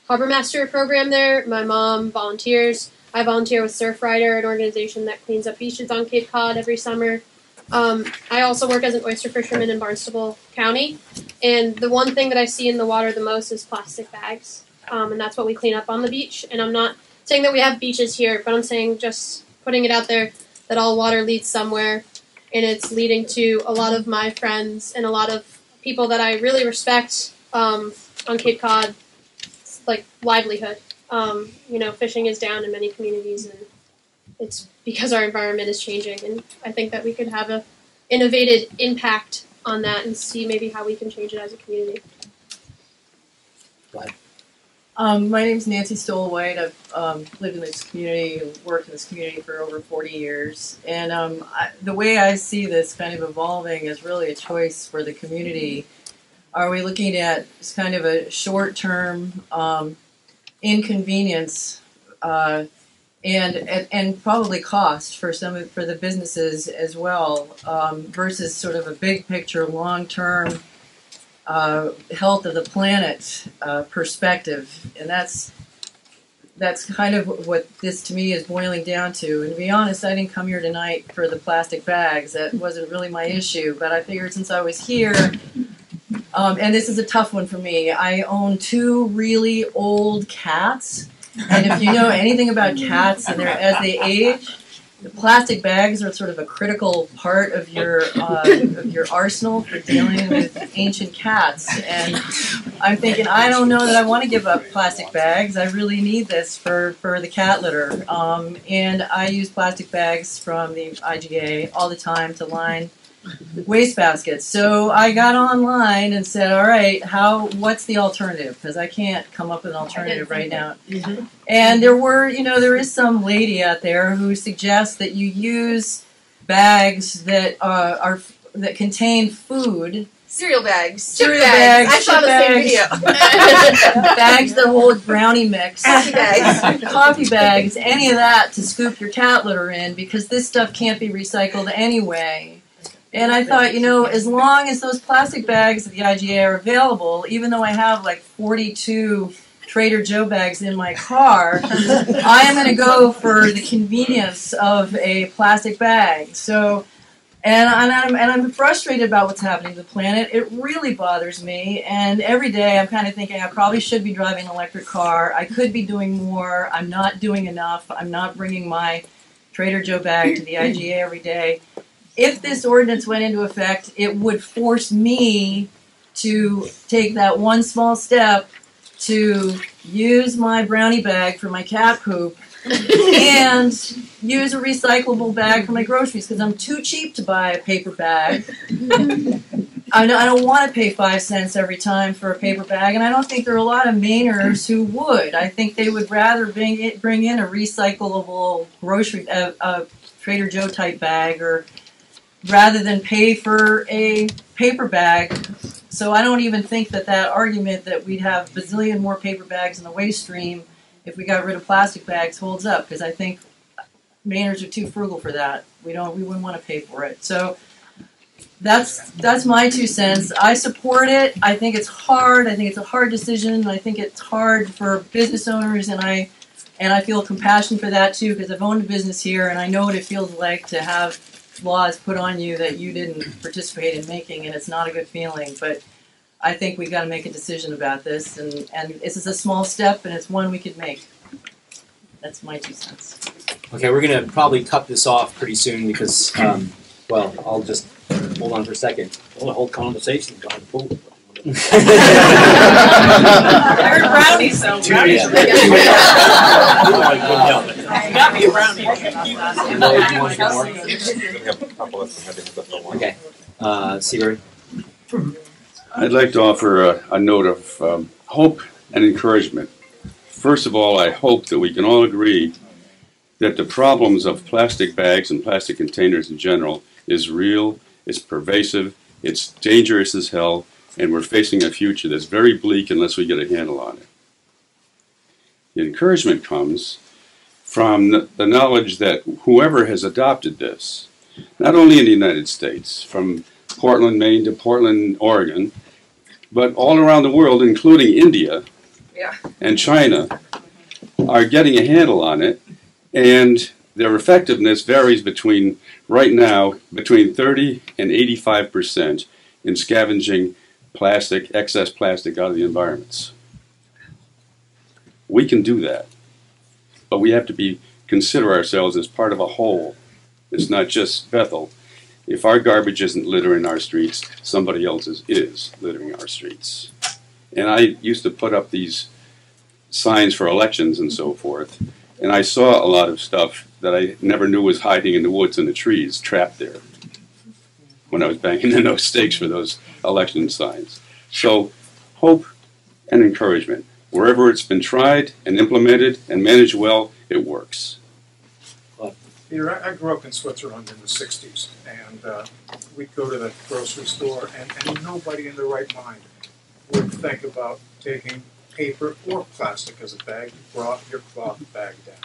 Harbor Master program there. My mom volunteers. I volunteer with Surf Rider, an organization that cleans up beaches on Cape Cod every summer. I also work as an oyster fisherman in Barnstable County. And the one thing that I see in the water the most is plastic bags. And that's what we clean up on the beach. And I'm not saying that we have beaches here, but I'm saying just putting it out there that all water leads somewhere. And it's leading to a lot of my friends and a lot of people that I really respect on Cape Cod, like livelihood. Fishing is down in many communities, and it's because our environment is changing. And I think that we could have a innovative impact on that and see maybe how we can change it as a community. Go ahead. My name's Nancy Stowell-White. I've lived in this community and worked in this community for over 40 years. And the way I see this kind of evolving is really a choice for the community. Are we looking at kind of a short-term inconvenience and probably cost for for the businesses as well, versus sort of a big picture, long-term health of the planet perspective, and that's kind of what this to me is boiling down to. And to be honest, I didn't come here tonight for the plastic bags. That wasn't really my issue, but I figured since I was here, and this is a tough one for me, I own 2 really old cats, and if you know anything about cats and as they age, the plastic bags are sort of a critical part of your arsenal for dealing with ancient cats. And I'm thinking, I don't know that I want to give up plastic bags. I really need this for the cat litter. And I use plastic bags from the IGA all the time to line waste baskets. So I got online and said, all right, what's the alternative? Because I can't come up with an alternative right now. Mm-hmm. And there is some lady out there who suggests that you use bags that that contain food. Cereal bags. Cereal bags. I saw the same video. Bags that hold brownie mix. Coffee bags. Coffee bags. Any of that to scoop your cat litter in, because this stuff can't be recycled anyway. And I thought, as long as those plastic bags at the IGA are available, even though I have like 42 Trader Joe bags in my car, I am going to go for the convenience of a plastic bag. So, and I'm frustrated about what's happening to the planet. It really bothers me. And every day I'm kind of thinking I probably should be driving an electric car. I could be doing more. I'm not doing enough. I'm not bringing my Trader Joe bag to the IGA every day. If this ordinance went into effect, it would force me to take that one small step to use my brownie bag for my cat poop and use a recyclable bag for my groceries, because I'm too cheap to buy a paper bag. I don't want to pay 5 cents every time for a paper bag, and I don't think there are a lot of Mainers who would. I think they would rather bring in a recyclable grocery, Trader Joe type bag, or rather than pay for a paper bag. So I don't even think that argument that we'd have a bazillion more paper bags in the waste stream if we got rid of plastic bags holds up, because I think Mainers are too frugal for that. We wouldn't want to pay for it. So that's my 2 cents. I support it. I think it's hard. I think it's a hard decision. I think it's hard for business owners, and I feel compassion for that too, because I've owned a business here and I know what it feels like to have laws put on you that you didn't participate in making, and it's not a good feeling. But I think we've got to make a decision about this, and this is a small step, and it's one we could make. That's my 2 cents. Okay, we're going to probably cut this off pretty soon because Well, I'll just hold on for a second. Well, the whole conversation's gone food. Brownies, so Two brownies. days. Got me a brownie. Okay. Seabury. I'd like to offer a note of hope and encouragement. First of all, I hope that we can all agree that the problems of plastic bags and plastic containers in general is real, it's pervasive, it's dangerous as hell, and we're facing a future that's very bleak unless we get a handle on it. The encouragement comes from the knowledge that whoever has adopted this, not only in the United States, from Portland, Maine to Portland, Oregon, but all around the world, including India and China, are getting a handle on it, and their effectiveness varies between, right now, between 30 and 85% in scavenging plastic, excess plastic out of the environments. We can do that, but we have to consider ourselves as part of a whole. It's not just Bethel. If our garbage isn't littering our streets, somebody else's is littering our streets. And I used to put up these signs for elections and so forth, and I saw a lot of stuff that I never knew was hiding in the woods and the trees, trapped there, when I was banging in those stakes for those election signs. So, hope and encouragement. Wherever it's been tried and implemented and managed well, it works. Peter, I grew up in Switzerland in the 60s, and we'd go to the grocery store, and nobody in their right mind would think about taking paper or plastic as a bag. You brought your cloth bag down.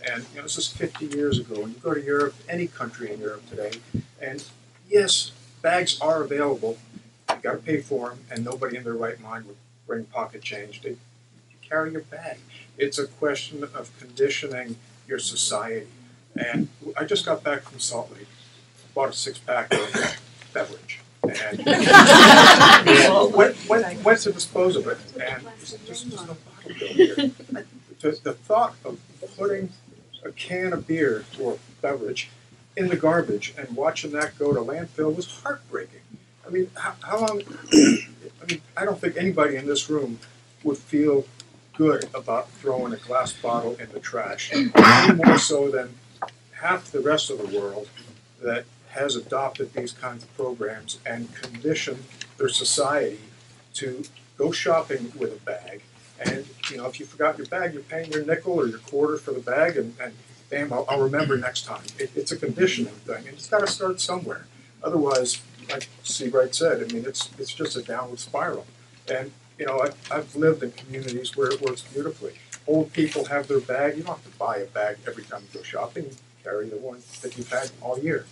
And this is 50 years ago, and you go to Europe, any country in Europe today, and yes, bags are available. You got to pay for them, and nobody in their right mind would bring pocket change. They carry your bag. It's a question of conditioning your society. And I just got back from Salt Lake, bought a 6-pack of beverage, and went to dispose of it, and there's no bottle bill here. The thought of putting a can of beer or beverage in the garbage and watching that go to landfill was heartbreaking. I mean, how long? I don't think anybody in this room would feel good about throwing a glass bottle in the trash, any more so than half the rest of the world that has adopted these kinds of programs and conditioned their society to go shopping with a bag. And, if you forgot your bag, you're paying your nickel or your quarter for the bag, and damn, I'll remember next time. It's a conditioning thing, and it's got to start somewhere. Otherwise, like Seabright said, it's just a downward spiral. And, I've lived in communities where it works beautifully. Old people have their bag. You don't have to buy a bag every time you go shopping. You carry the one that you've had all year.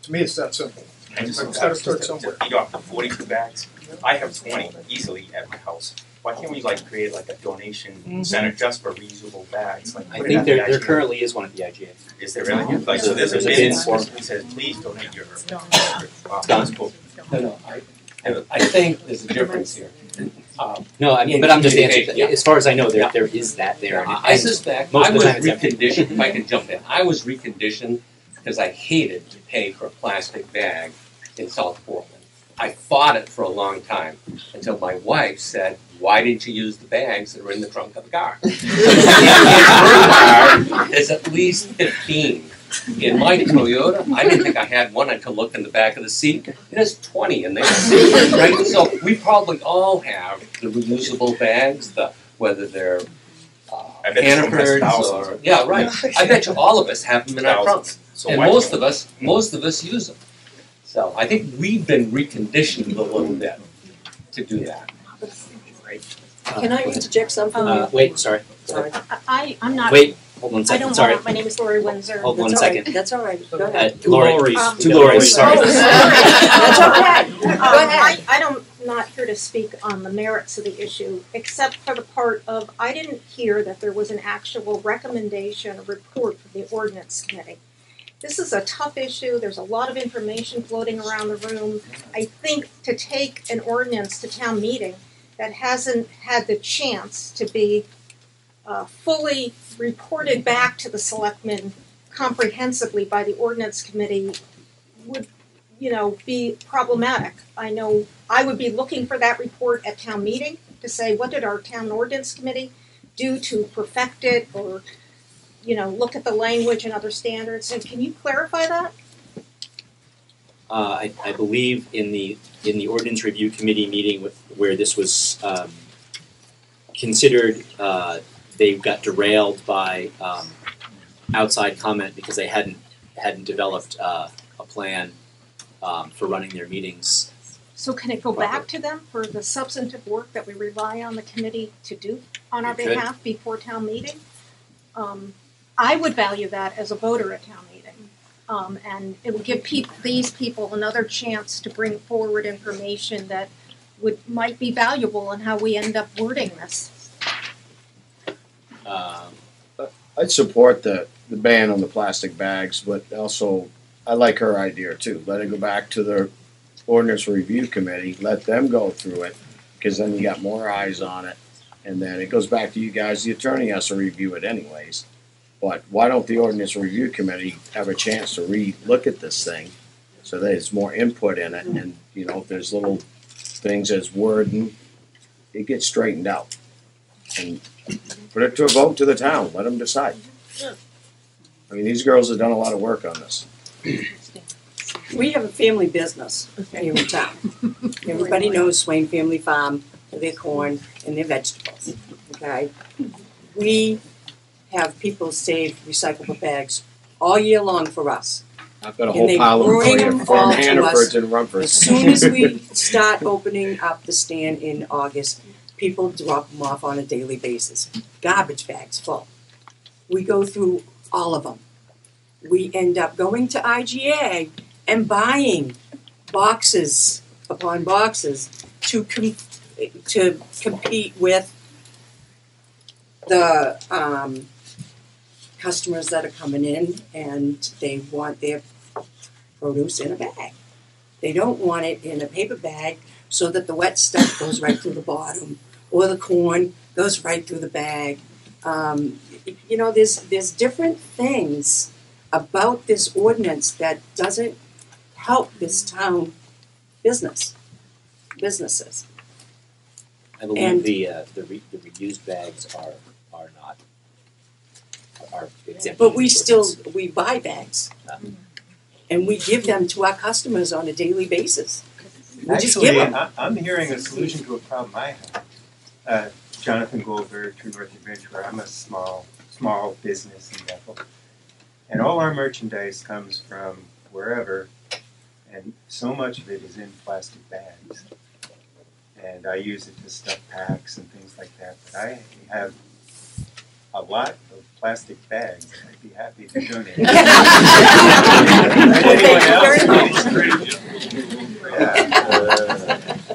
To me, it's that simple. It's got to start somewhere. You got 42 bags. I have 20 easily at my house. Why can't we create a donation center just for reusable bags? I think there currently is one at the IGA. Is there really? So there's a bin that says, please donate your. Done. Cool. No, I think there's a difference here. No, but I'm just answering. Yeah. As far as I know, there is that there. I suspect most I of the was time it's empty. reconditioned. If I can jump in, I was reconditioned because I hated to pay for a plastic bag in South Portland. I fought it for a long time until my wife said, "Why didn't you use the bags that are in the trunk of the car?" In her car, there's at least 15. In my Toyota, I didn't think I had one until I looked in the back of the seat. There's 20 in there, right? So we probably all have the reusable bags, whether they're Hannaford's or yeah, right. I bet you all of us have them in our trunks, and most of us use them. So I think we've been reconditioned a little bit to do that. Can I interject something? Wait, sorry. I'm not. Wait, hold on a second. I don't Sorry. want. My name is Lori Windsor. Hold That's one all second. right. That's all right. Go ahead. Two Loris. Sorry. That's okay. I'm not here to speak on the merits of the issue, except for the part of I didn't hear that there was an actual recommendation or report from the ordinance committee. This is a tough issue. There's a lot of information floating around the room. I think to take an ordinance to town meeting that hasn't had the chance to be fully reported back to the selectmen comprehensively by the ordinance committee would, be problematic. I know I would be looking for that report at town meeting to say, what did our town ordinance committee do to perfect it, or, look at the language and other standards. And can you clarify that? I believe in the ordinance review committee meeting where this was considered, they got derailed by outside comment because they hadn't developed a plan for running their meetings. So can it go back to them for the substantive work that we rely on the committee to do on our behalf before town meeting? I would value that as a voter at town meeting. And it would give these people another chance to bring forward information that might be valuable in how we end up wording this. I'd support the ban on the plastic bags, but also I like her idea too. Let it go back to the ordinance review committee, let them go through it, because then you got more eyes on it, and then it goes back to you guys. The attorney has to review it anyways. But why don't the ordinance review committee have a chance to look at this thing so that there's more input in it, and if there's little things as wording, it gets straightened out. And put it to a vote to the town, let them decide. I mean, these girls have done a lot of work on this. We have a family business here in town. Everybody knows Swain Family Farm for their corn and their vegetables. Okay? We have people save recyclable bags all year long for us. I've got a whole pile of them for you from Hannafords and Rumfords. As soon as we start opening up the stand in August, people drop them off on a daily basis. Garbage bags full. We go through all of them. We end up going to IGA and buying boxes upon boxes to compete with the customers that are coming in, and they want their produce in a bag. They don't want it in a paper bag so that the wet stuff goes right through the bottom, or the corn goes right through the bag. There's different things about this ordinance that doesn't help this town businesses. I believe the reused bags are exempt. But we buy bags, and we give them to our customers on a daily basis. We just give them. I'm hearing a solution to a problem I have. Jonathan Goldberg, True North Adventurer. I'm a small business in Bethel, and all our merchandise comes from wherever, and so much of it is in plastic bags. And I use it to stuff packs and things like that. But I have a lot of plastic bags. I'd be happy to donate.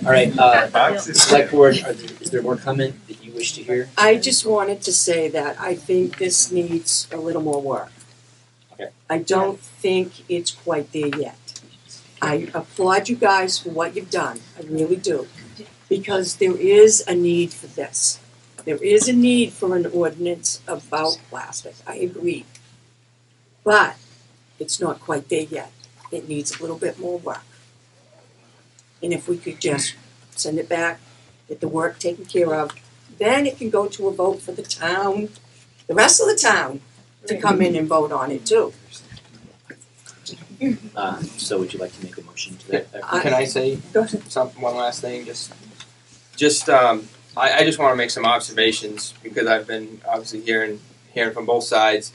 All right, Select Board, is there more comment that you wish to hear? I just wanted to say that I think this needs a little more work. Okay. I don't think it's quite there yet. I applaud you guys for what you've done. I really do. Because there is a need for this. There is a need for an ordinance about plastic. I agree. But it's not quite there yet. It needs a little bit more work. And if we could just send it back, get the work taken care of, then it can go to a vote for the town, the rest of the town, to come in and vote on it too. So would you like to make a motion to that effect? Can I say one last thing? I just want to make some observations because I've been obviously hearing from both sides.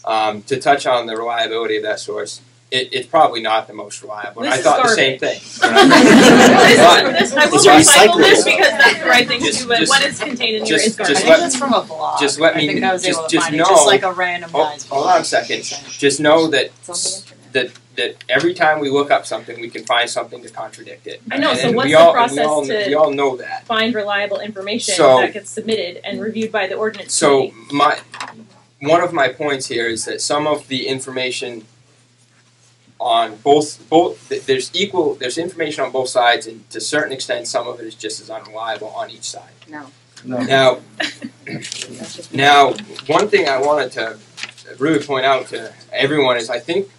To touch on the reliability of that source, it's probably not the most reliable. And I thought the same thing. I will recycle this because that's the right thing to do, but what is contained in here is garbage. I think that's from a blog. Just let me know. Just like a randomized. Hold on a second. Just know that every time we look up something, we can find something to contradict it. I know. So what's the process we all know that. Find reliable information that gets submitted and reviewed by the ordinance committee? One of my points here is that some of the information on both there's information on both sides, and to a certain extent, some of it is just as unreliable on each side. No. Now, one thing I wanted to really point out to everyone is I think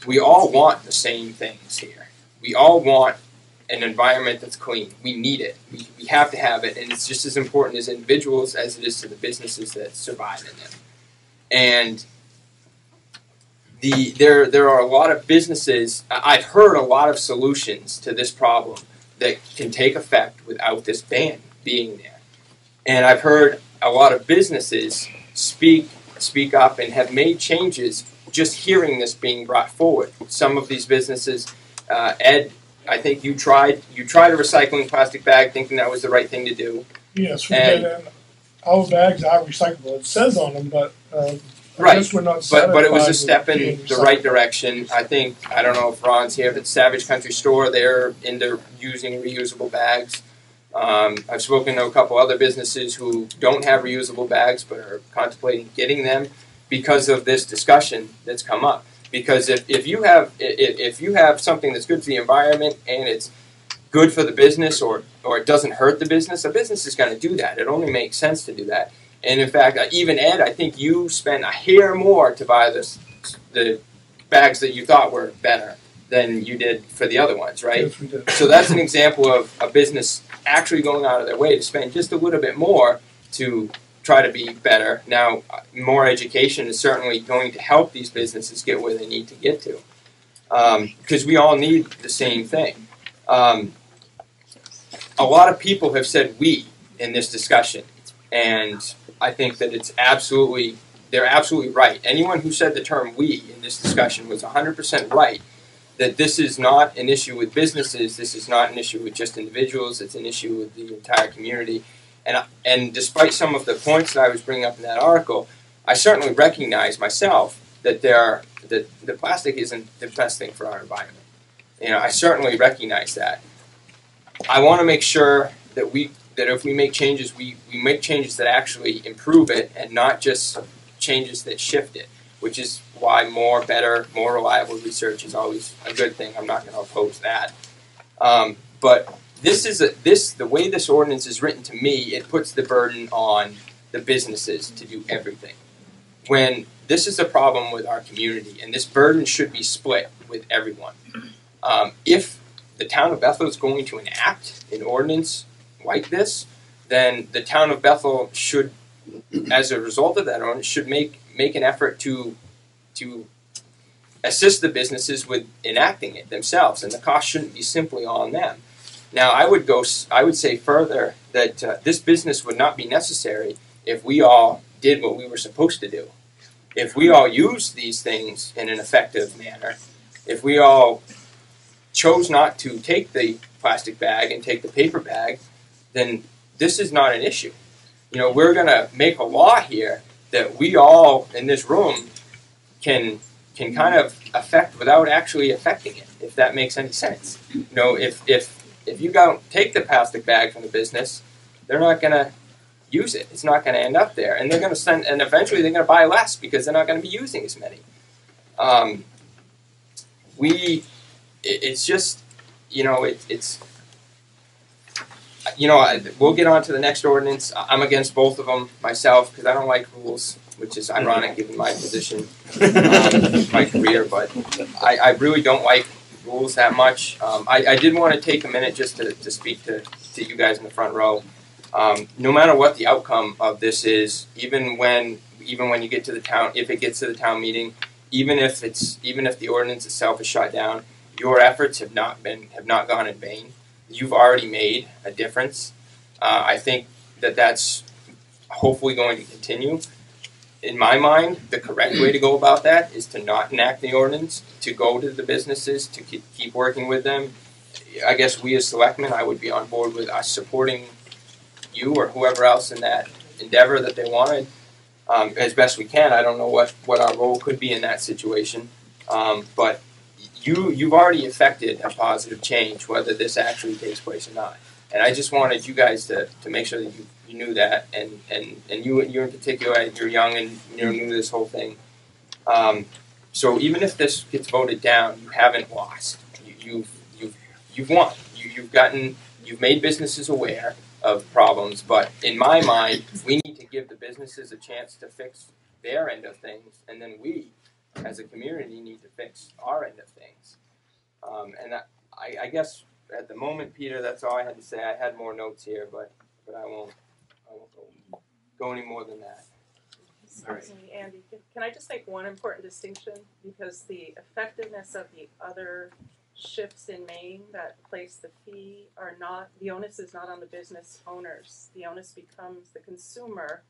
we all want the same things here. We all want an environment that's clean. We need it. We have to have it, and it's just as important as individuals as it is to the businesses that survive in them. And there are a lot of businesses. I've heard a lot of solutions to this problem that can take effect without this ban being there. And I've heard a lot of businesses speak up and have made changes just hearing this being brought forward. Some of these businesses, Ed, I think you tried a recycling plastic bag thinking that was the right thing to do. Yes, we did, and our bags are recyclable. It says on them, but I guess we're not but it was a satisfied step with in being the recyclable. right direction. I think, I don't know if Ron's here, but Savage Country Store, they're into using reusable bags. I've spoken to a couple other businesses who don't have reusable bags but are contemplating getting them because of this discussion that's come up. Because if you have something that's good for the environment and it's good for the business or it doesn't hurt the business, a business is going to do that. It only makes sense to do that. And in fact, even Ed, I think you spent a hair more to buy the bags that you thought were better than you did for the other ones, right? Yes, we did. So that's an example of a business actually going out of their way to spend just a little bit more to try to be better. Now, more education is certainly going to help these businesses get where they need to get to, because we all need the same thing. A lot of people have said "we" in this discussion, and I think that they're absolutely right. Anyone who said the term "we" in this discussion was 100% right. That this is not an issue with businesses. This is not an issue with just individuals. It's an issue with the entire community. And despite some of the points that I was bringing up in that article, I certainly recognize myself that the plastic isn't the best thing for our environment. I certainly recognize that. I want to make sure that if we make changes, we make changes that actually improve it and not just changes that shift it, which is why more, better, more reliable research is always a good thing. I'm not going to oppose that. But the way this ordinance is written, to me, it puts the burden on the businesses to do everything. When this is a problem with our community, and this burden should be split with everyone. If the town of Bethel is going to enact an ordinance like this, then the town of Bethel should, as a result of that ordinance, should make an effort to assist the businesses with enacting it themselves, and the cost shouldn't be simply on them. Now, I would say further that this business would not be necessary if we all did what we were supposed to do. If we all used these things in an effective manner, if we all chose not to take the plastic bag and take the paper bag, then this is not an issue. We're going to make a law here that we all in this room can kind of affect without actually affecting it, if that makes any sense. If you don't take the plastic bag from the business, they're not going to use it. It's not going to end up there, and they're going to and eventually they're going to buy less because they're not going to be using as many. It's just, we'll get on to the next ordinance. I'm against both of them myself because I don't like rules, which is ironic given my position, my career. But I really don't like rules that much. I did want to take a minute just to speak to you guys in the front row. No matter what the outcome of this is, even when you get to the town, if it gets to the town meeting, even if the ordinance itself is shot down, your efforts have not gone in vain. You've already made a difference. I think that's hopefully going to continue. In my mind, the correct way to go about that is to not enact the ordinance, to go to the businesses, to keep working with them. I guess we as selectmen, I would be on board with us supporting you or whoever else in that endeavor that they wanted as best we can. I don't know what our role could be in that situation, but you've already effected a positive change, whether this actually takes place or not. And I just wanted you guys to make sure that you knew that, and you in particular, you're young and you're new to this whole thing. So even if this gets voted down, you haven't lost. You've won. You've made businesses aware of problems, but in my mind, we need to give the businesses a chance to fix their end of things, and then we, as a community, need to fix our end of things. I guess at the moment, Peter, that's all I had to say. I had more notes here, but I won't go any more than that. Excuse me, Andy, can I just make one important distinction? Because the effectiveness of the other shifts in Maine that place the fee are not, the onus is not on the business owners. The onus becomes the consumer,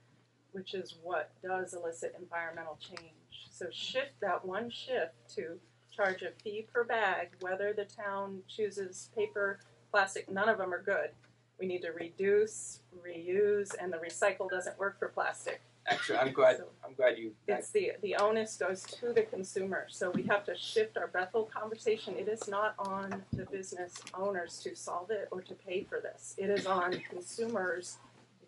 which is what does elicit environmental change. So shift that one shift to charge a fee per bag, whether the town chooses paper, plastic, none of them are good. We need to reduce, reuse, and the recycle doesn't work for plastic. Actually, I'm glad you. It's the onus goes to the consumer. So we have to shift our Bethel conversation. It is not on the business owners to solve it or to pay for this. It is on consumers.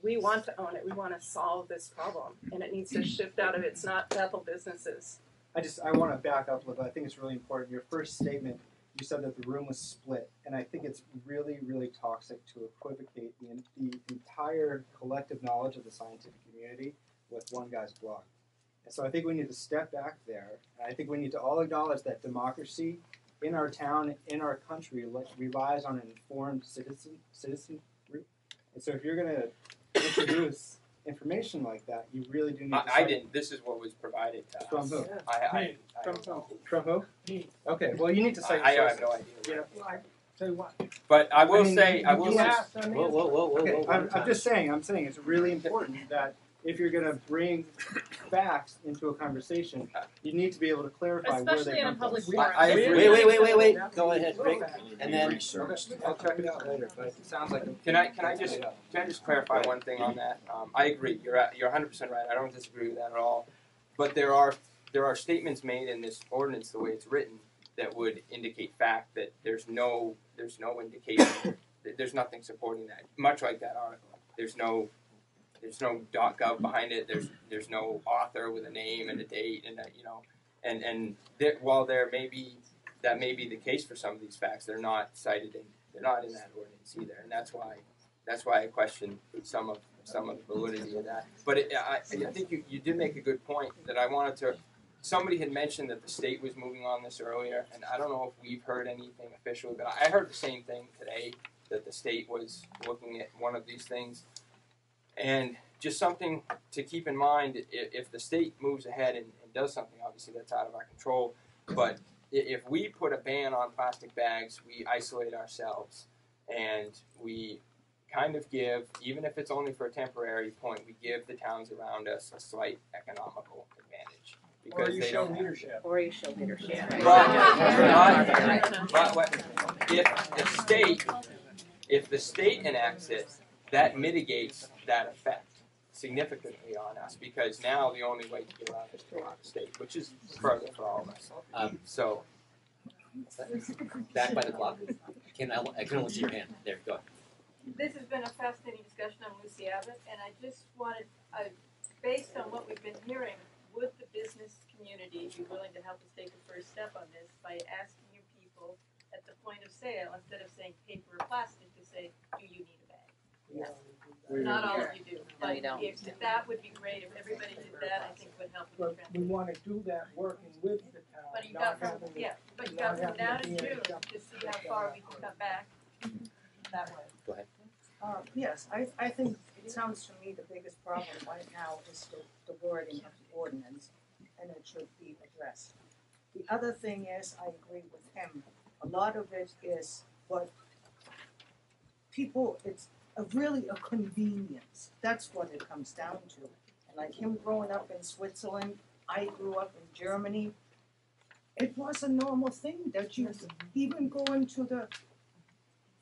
We want to own it. We want to solve this problem, and it needs to shift out of it's not Bethel businesses. I want to back up a little bit. I think it's really important. Your first statement, you said that the room was split, and I think it's really, really toxic to equivocate the entire collective knowledge of the scientific community with one guy's blog. And so I think we need to step back there, and I think we need to all acknowledge that democracy in our town, in our country, relies on an informed citizenry. And so if you're going to introduce information like that, you really do need to... I didn't. This is what was provided to us. From who? From who? Okay, well, you need to cite I have no idea. Yeah. Tell you what. But I will say... Okay, I'm just saying, it's really important that if you're going to bring facts into a conversation, you need to be able to clarify where they come from. Wait. Go ahead, Rick. And then I'll check it out later, but it sounds like... Can I just clarify one thing on that? I agree. You're 100% right. I don't disagree with that at all. But there are statements made in this ordinance, the way it's written, that would indicate fact that there's no indication, there's nothing supporting that. Much like that article, there's no .gov behind it. There's no author with a name and a date and while that may be the case for some of these facts, they're not cited they're not in that ordinance either, and that's why I question some of the validity of that. But I think you did make a good point that I wanted to. Somebody had mentioned that the state was moving on this earlier, and I don't know if we've heard anything officially, but I heard the same thing today, that the state was looking at one of these things. And just something to keep in mind, if the state moves ahead and does something, obviously that's out of our control, but if we put a ban on plastic bags, we isolate ourselves, and we kind of give, even if it's only for a temporary point, we give the towns around us a slight economical advantage. Because Or you show leadership. But if the state enacts it, that mitigates that effect significantly on us, because now the only way to get around is to go out of state, which is further for all of us. So back by the clock. I can only see your hand. There, go. This has been a fascinating discussion on Lucy Abbott, and I just wanted, based on what we've been hearing, would the business community be willing to help us take the first step on this by asking your people at the point of sale, instead of saying paper or plastic, to say, do you need a bag? Yeah. Not all of you do, No, but you don't. if that would be great, if everybody did that, I think would help with the But we want to do that working with the town. But you not got from, having yeah, but you not got from now to having June to to see how far we can come back that way. Go ahead. Yes, I think it sounds to me the biggest problem right now is the wording of the ordinance, and it should be addressed. The other thing is, I agree with him, a lot of it is what people, it's really a convenience. That's what it comes down to. And like him growing up in Switzerland, I grew up in Germany. It was a normal thing that you even going to the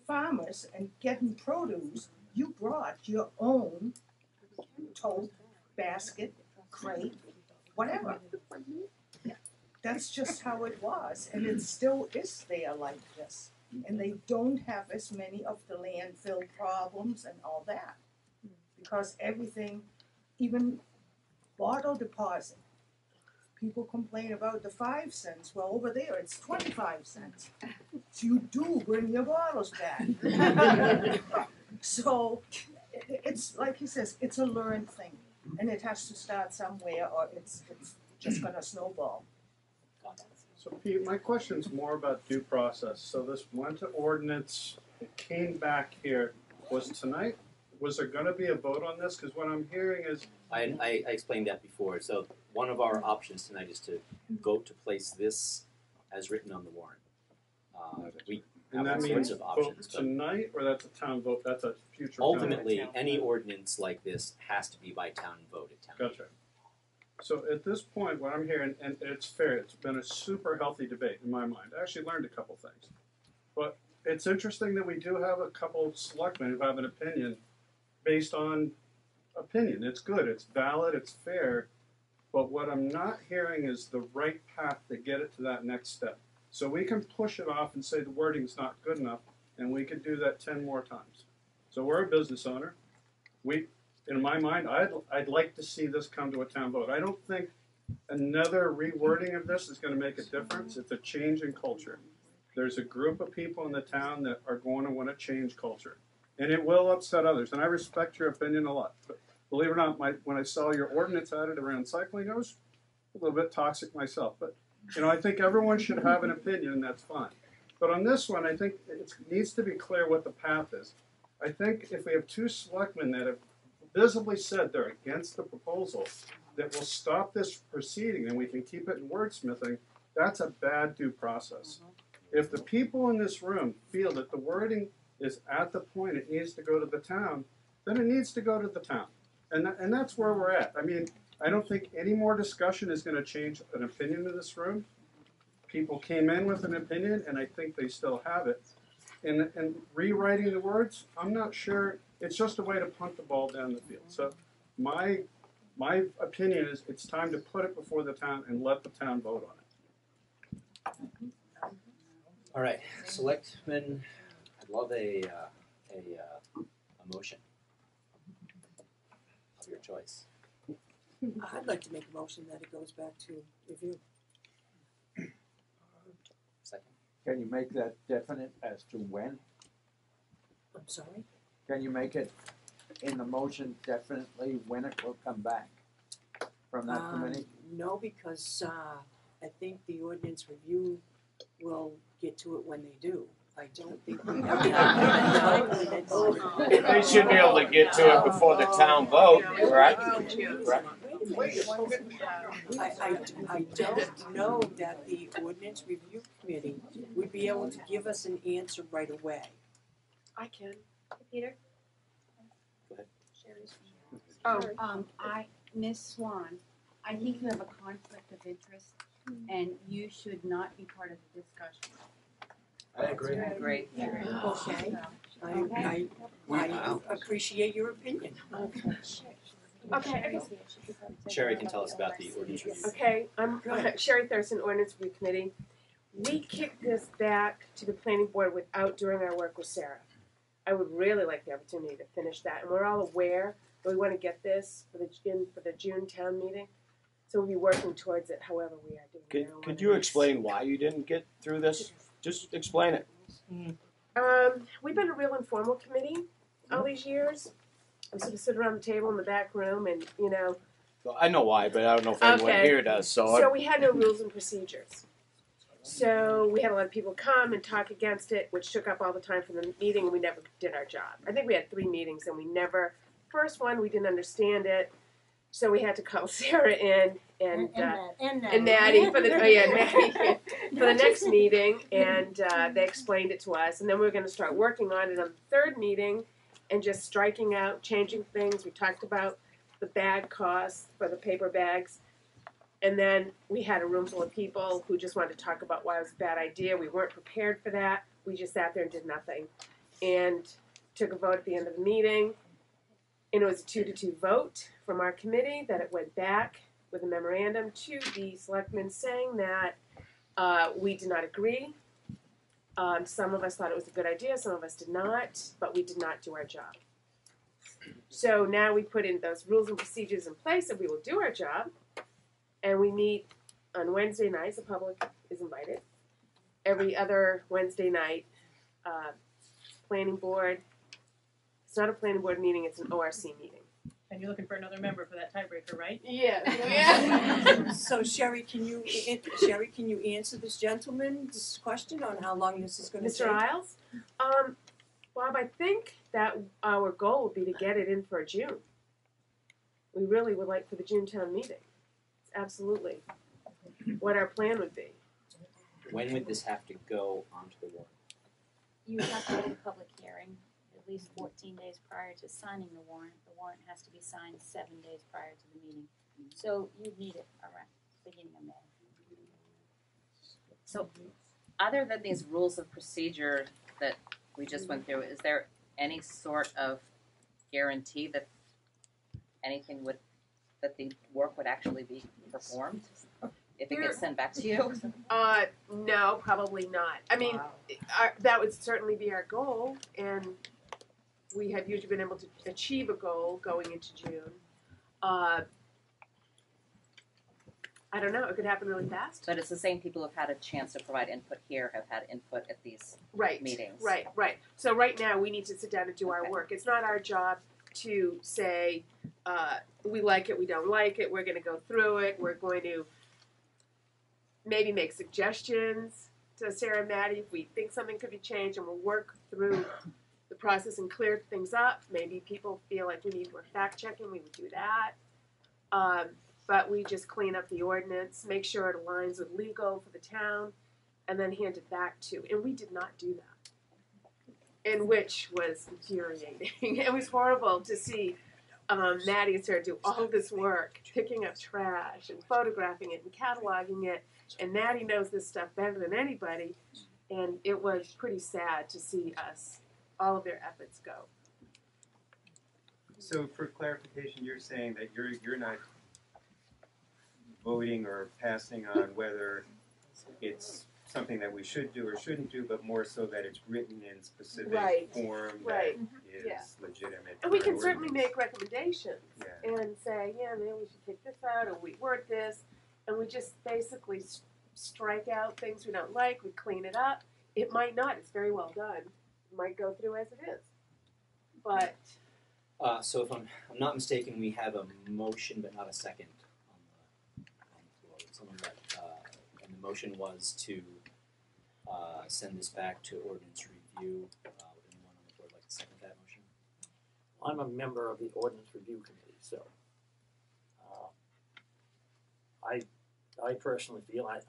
farmers and getting produce, you brought your own tote, basket, crate, whatever. That's just how it was, and it still is there like this. And they don't have as many of the landfill problems and all that. Because everything, even bottle deposit, people complain about the 5 cents. Well, over there it's 25 cents. So you do bring your bottles back. So it's like he says, it's a learned thing. And it has to start somewhere or it's just gonna snowball. So Pete, my question's more about due process. So this went to ordinance, it came back here. Was tonight, was there gonna be a vote on this? Because what I'm hearing is, I explained that before. So one of our options tonight is to vote to place this as written on the warrant. We and have all that sorts means of vote options, but tonight, or that's a town vote, that's a future town vote? ultimately, any ordinance like this has to be by town vote at town meeting. Gotcha. So at this point, what I'm hearing, and it's fair, it's been a super healthy debate in my mind. I actually learned a couple things. But it's interesting that we do have a couple of selectmen who have an opinion based on opinion. It's good, it's valid, it's fair. But what I'm not hearing is the right path to get it to that next step. So we can push it off and say the wording's not good enough, and we could do that 10 more times. So we're a business owner. In my mind, I'd like to see this come to a town vote. I don't think another rewording of this is going to make a difference. It's a change in culture. There's a group of people in the town that are going to want to change culture, and it will upset others. And I respect your opinion a lot. But believe it or not, when I saw your ordinance added around cycling, I was a little bit toxic myself. But I think everyone should have an opinion, and that's fine. But on this one, I think it needs to be clear what the path is. I think if we have two selectmen that have visibly said they're against the proposal that will stop this proceeding and we can keep it in wordsmithing, that's a bad due process. If the people in this room feel that the wording is at the point it needs to go to the town, then it needs to go to the town. And that's where we're at. I mean, I don't think any more discussion is going to change an opinion in this room. People came in with an opinion, and I think they still have it. And rewriting the words, I'm not sure. It's just a way to punt the ball down the field. So my opinion is it's time to put it before the town and let the town vote on it. All right, Selectmen, I'd love a motion of your choice. I'd like to make a motion that it goes back to review. Second. Can you make that definite as to when? I'm sorry? Can you make it in the motion definitely when it will come back from that committee? No, because I think the ordinance review will get to it when they do. I don't think we have They should be able to get to it before the town vote, correct? I don't know that the ordinance review committee would be able to give us an answer right away. I can. Peter? Go ahead. Ms. Swan, I think you have a conflict of interest and you should not be part of the discussion. I agree. Great. Okay. I appreciate your opinion. Okay. Sherry can tell us about the ordinance review. Okay, I'm Sherry Thurston, Ordinance Review Committee. We kicked this back to the planning board without doing our work with Sarah. I would really like the opportunity to finish that, and we're all aware that we want to get this for the June town meeting. So we'll be working towards it however we are doing it. Could you explain why you didn't get through this? Just explain it. We've been a real informal committee all these years. We sort of sit around the table in the back room and, Well, I know why, but I don't know if anyone Okay. here does. So we had no rules and procedures. So we had a lot of people come and talk against it, which took up all the time from the meeting, and we never did our job. I think we had 3 meetings, and we never, first one, we didn't understand it, so we had to call Sarah in and Maddie for the for the next meeting, and they explained it to us, and then we were going to start working on it on the 3rd meeting, and just striking out, changing things. We talked about the bag costs for the paper bags. And then we had a room full of people who just wanted to talk about why it was a bad idea. We weren't prepared for that. We just sat there and did nothing. And took a vote at the end of the meeting. And it was a 2-2 vote from our committee that it went back with a memorandum to the selectmen saying that we did not agree. Some of us thought it was a good idea, some of us did not, but we did not do our job. So now we put in those rules and procedures in place and we will do our job. And we meet on Wednesday nights, the public is invited. Every other Wednesday night, planning board, it's not a planning board meeting, it's an ORC meeting. And you're looking for another member for that tiebreaker, right? Yeah. So Sherry, can you answer this gentleman's question on how long this is going to take? Mr. Isles? Bob, I think that our goal would be to get it in for June. We really would like for the June town meeting. It's absolutely what our plan would be. When would this have to go onto the warrant? You have to hold a public hearing at least 14 days prior to signing the warrant. The warrant has to be signed 7 days prior to the meeting. So you'd need it around the beginning of May. So, other than these rules of procedure that we just went through, is there any sort of guarantee that anything would, that the work would actually be performed if it gets sent back to you? No, probably not. I mean, that would certainly be our goal, and we have usually been able to achieve a goal going into June. I don't know. It could happen really fast. But it's the same people who've had a chance to provide input here have had input at these meetings. Right. So right now we need to sit down and do our work. It's not our job to say we like it, we don't like it. We're going to go through it. We're going to maybe make suggestions to Sarah and Maddie if we think something could be changed, and we'll work through the process and clear things up. Maybe people feel like we need more fact checking. We would do that. But we just clean up the ordinance, make sure it aligns with legal for the town, and then hand it back to. And we did not do that, and which was infuriating. It was horrible to see Maddie and Sarah do all this work, picking up trash and photographing it and cataloging it. And Maddie knows this stuff better than anybody, and it was pretty sad to see all of their efforts go. So for clarification, you're saying that you're not voting or passing on whether it's something that we should do or shouldn't do, but more so that it's written in specific form that is legitimate. And we can certainly make recommendations and say, yeah, maybe we should take this out, or we word this, and we just basically strike out things we don't like, we clean it up. It might not, it's very well done. It might go through as it is. But so if I'm not mistaken, we have a motion but not a second on the floor. Someone got, and the motion was to send this back to ordinance review. Would anyone on the board like to second that motion? I'm a member of the ordinance review committee, so I personally feel I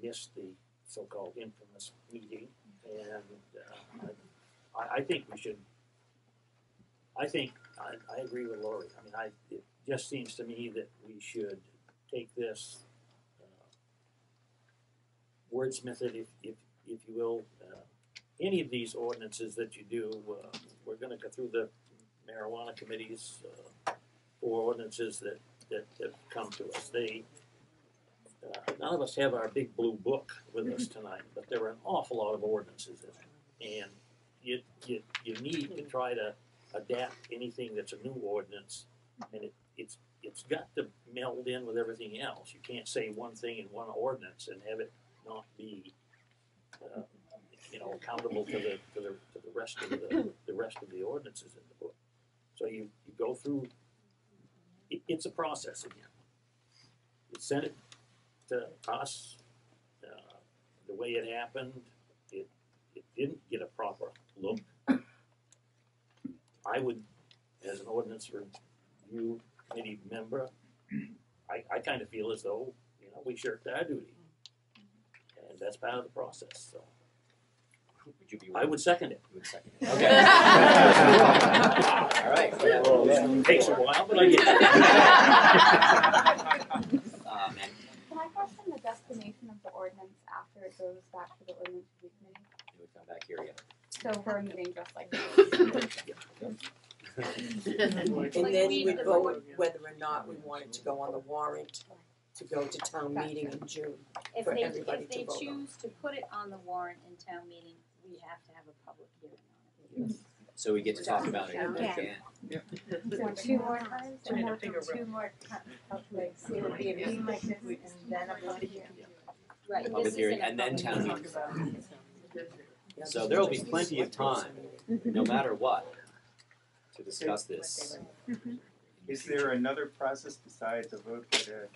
missed the so-called infamous meeting, and I think we should. I agree with Lori. I mean, it just seems to me that we should take this, wordsmith it, if you will. Any of these ordinances that you do, we're going to go through the marijuana committee's 4 ordinances that come to us. None of us have our big blue book with us tonight, but there are an awful lot of ordinances in it, and you need to try to adapt anything that's a new ordinance, and it's got to meld in with everything else. You can't say one thing in one ordinance and have it not be accountable to the rest of the ordinances in the book. So you go through. It's a process again. You send it to us the way it happened. It didn't get a proper look. I would, as an ordinance review committee member, I kind of feel as though we shirked our duty, and that's part of the process. So, would you be? I would second it. You would second it. Okay. All right. It takes a while, but I get it. Can I question the destination of the ordinance after it goes back to the ordinance review committee? It would come back here again. So for a meeting just like this. And then we'd vote whether or not we wanted to go on the warrant to go to town meeting in June If for they everybody to vote on. choose to put it on the warrant in town meeting, we have to have a public hearing on it. So we get to talk about it again. So 2 more times, 2 more times. It would be a meeting like this, and then a public hearing. Right. Public hearing and then town meeting. So there will be plenty of time, no matter what, to discuss this the Is future. there another process besides a vote by the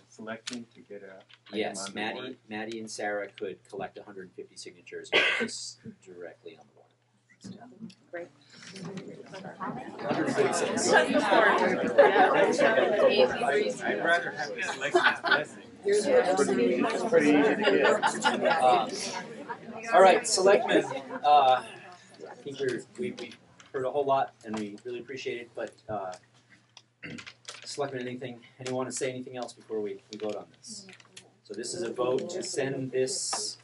selectmen to get a item Yes, on the warrant? Maddie and Sarah could collect 150 signatures and put this directly on the warrant. Great. 136. I'd rather have the selectmen's blessing. It's pretty easy to get. All right, Selectmen. I think we've heard a whole lot, and we really appreciate it. But Selectmen, anyone want to say anything else before we vote on this? So this is a vote to send this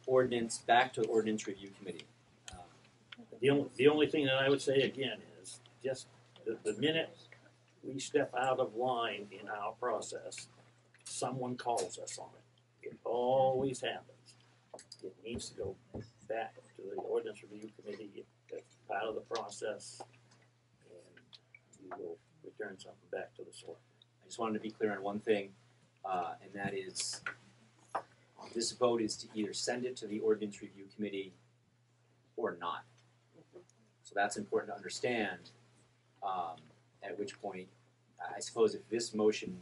ordinance back to the Ordinance Review Committee. The only thing that I would say again is just the minute we step out of line in our process, someone calls us on it. It always happens. It needs to go back to the Ordinance Review Committee. That's part of the process, and we will return something back to the select. I just wanted to be clear on one thing, and that is this vote is to either send it to the Ordinance Review Committee or not. So that's important to understand, at which point, I suppose if this motion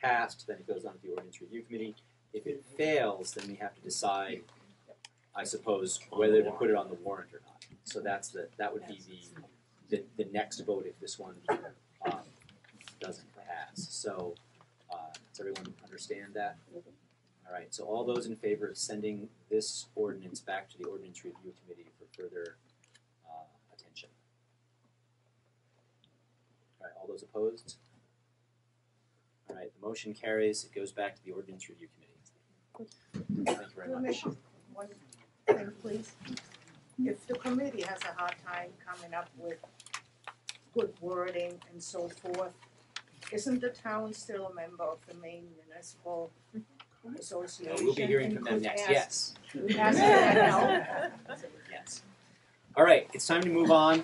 passed, then it goes on to the Ordinance Review Committee. If it fails, then we have to decide, I suppose, whether to put it on the warrant or not. So that would be the next vote if this one doesn't pass. So does everyone understand that? All right, so all those in favor of sending this ordinance back to the Ordinance Review Committee for further attention? All right, all those opposed? All right, the motion carries. It goes back to the Ordinance Review Committee. Thank you very much. One thing, please. If the committee has a hard time coming up with good wording and so forth, isn't the town still a member of the Maine Municipal Association? We'll be hearing from them And next. could Yes. ask for that help? Yes. All right, it's time to move on.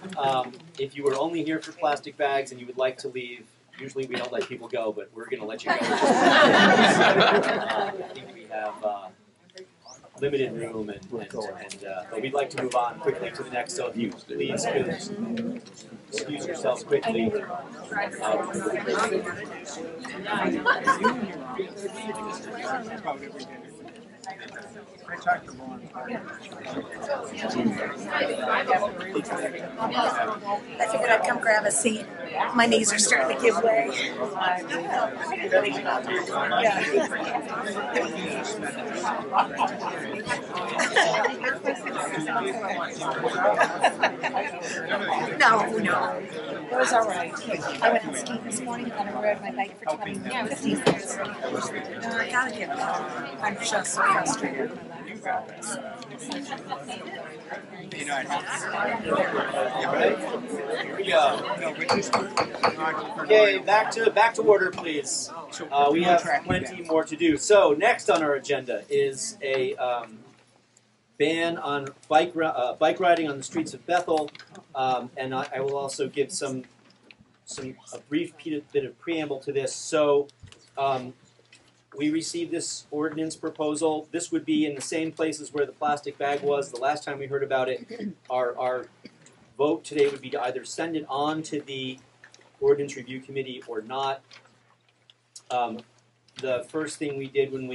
If you were only here for plastic bags and you would like to leave, usually we don't let people go, but we're going to let you go. I think we have limited room, but we'd like to move on quickly to the next. So if you please could excuse yourselves quickly. I talked to Ron. I figured I'd come grab a seat. My knees are starting to give way. No. It was all right. I went out skiing this morning and I rode my bike for 15 minutes. I gotta get home. I'm just so frustrated. Here we go. Okay, back to order, please. We have plenty more to do. So next on our agenda is a ban on bike riding on the streets of Bethel, and I will also give a brief bit of preamble to this. So. We received this ordinance proposal. This would be in the same places where the plastic bag was the last time we heard about it. Our vote today would be to either send it on to the Ordinance Review Committee or not. The first thing we did when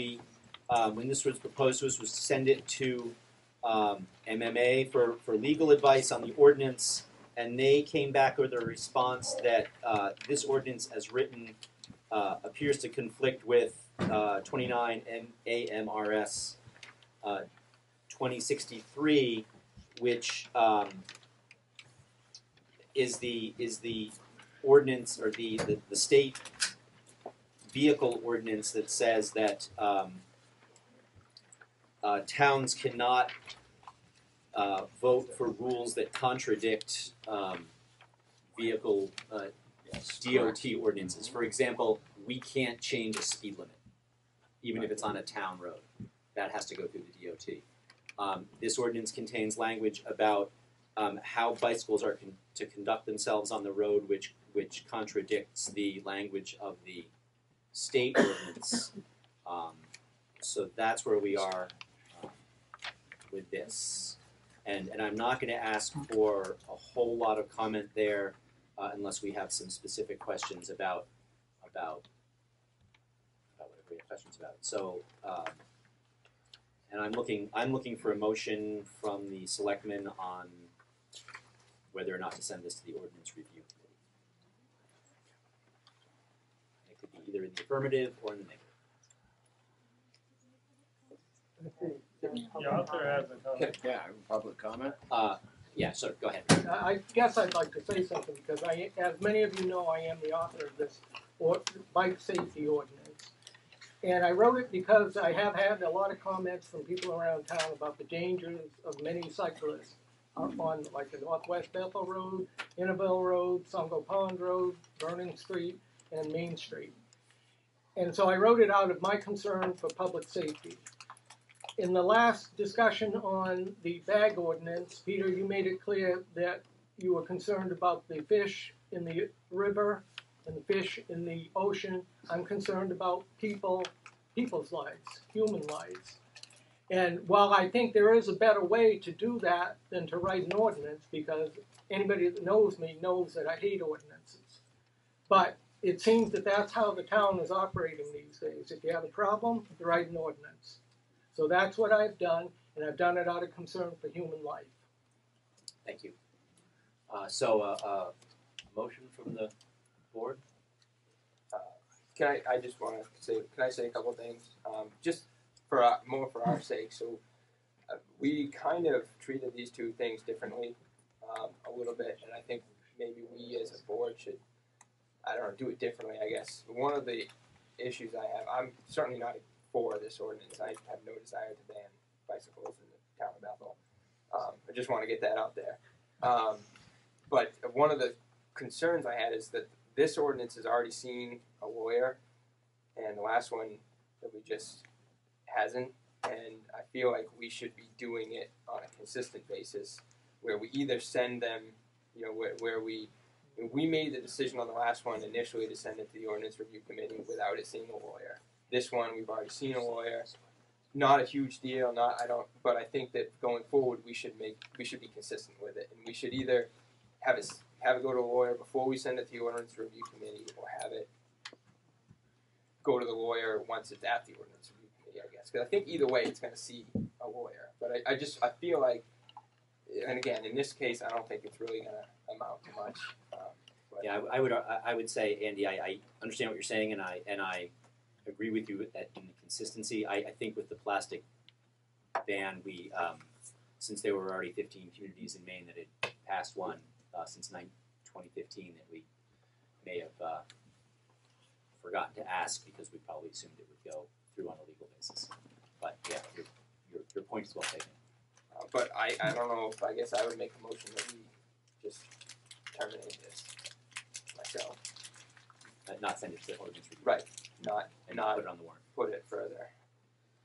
this was proposed to us was to send it to MMA for legal advice on the ordinance, and they came back with a response that this ordinance as written appears to conflict with 29 AMRS 2063, which is the ordinance or the state vehicle ordinance that says that towns cannot vote for rules that contradict vehicle DOT ordinances. For example, we can't change a speed limit, even if it's on a town road. That has to go through the DOT. This ordinance contains language about how bicycles are to conduct themselves on the road, which contradicts the language of the state ordinance. So that's where we are with this. And I'm not going to ask for a whole lot of comment there. unless we have some specific questions about whatever we have questions about. So, and I'm looking for a motion from the selectmen on whether or not to send this to the ordinance review committee. It could be either in the affirmative or in the negative. Yeah, out there has a comment. Yeah, public comment? Yeah, so go ahead. I guess I'd like to say something because as many of you know, I am the author of this bike safety ordinance. And I wrote it because I have had a lot of comments from people around town about the dangers of many cyclists on like the Northwest Bethel Road, Innabelle Road, Songo Pond Road, Vernon Street, and Main Street. And so I wrote it out of my concern for public safety. In the last discussion on the bag ordinance, Peter, you made it clear that you were concerned about the fish in the river and the fish in the ocean. I'm concerned about people's lives, human lives. And while I think there is a better way to do that than to write an ordinance, because anybody that knows me knows that I hate ordinances, but it seems that that's how the town is operating these days. If you have a problem, you write an ordinance. So that's what I've done, and I've done it out of concern for human life. Thank you. So, motion from the board? I just want to say, can I say a couple of things? Just for more for our sake. So we kind of treated these two things differently a little bit, and I think maybe we as a board should, I don't know, do it differently, I guess. One of the issues I have, I'm certainly not for this ordinance. I have no desire to ban bicycles in the town of Bethel. I just want to get that out there. But one of the concerns I had is that this ordinance has already seen a lawyer, and the last one that we just hasn't. And I feel like we should be doing it on a consistent basis, where we either send them, you know, where we made the decision on the last one initially to send it to the ordinance review committee without it seeing a lawyer. This one we've already seen a lawyer. Not a huge deal. But I think that going forward we should be consistent with it, and we should either have it go to a lawyer before we send it to the ordinance review committee, or have it go to the lawyer once it's at the ordinance review committee, I guess. Because I think either way it's going to see a lawyer. But I feel like, and again, in this case, I don't think it's really going to amount to much. Yeah, I would say, Andy, I understand what you're saying, and I agree with you in the consistency. I think with the plastic ban, we since there were already 15 communities in Maine that had passed one since 2015, that we may have forgotten to ask because we probably assumed it would go through on a legal basis. But yeah, your point is well taken. But I don't know if I guess I would make a motion that we just terminate this myself. Not send it to the ordinance review. Right. Not put it on the warrant. Put it further.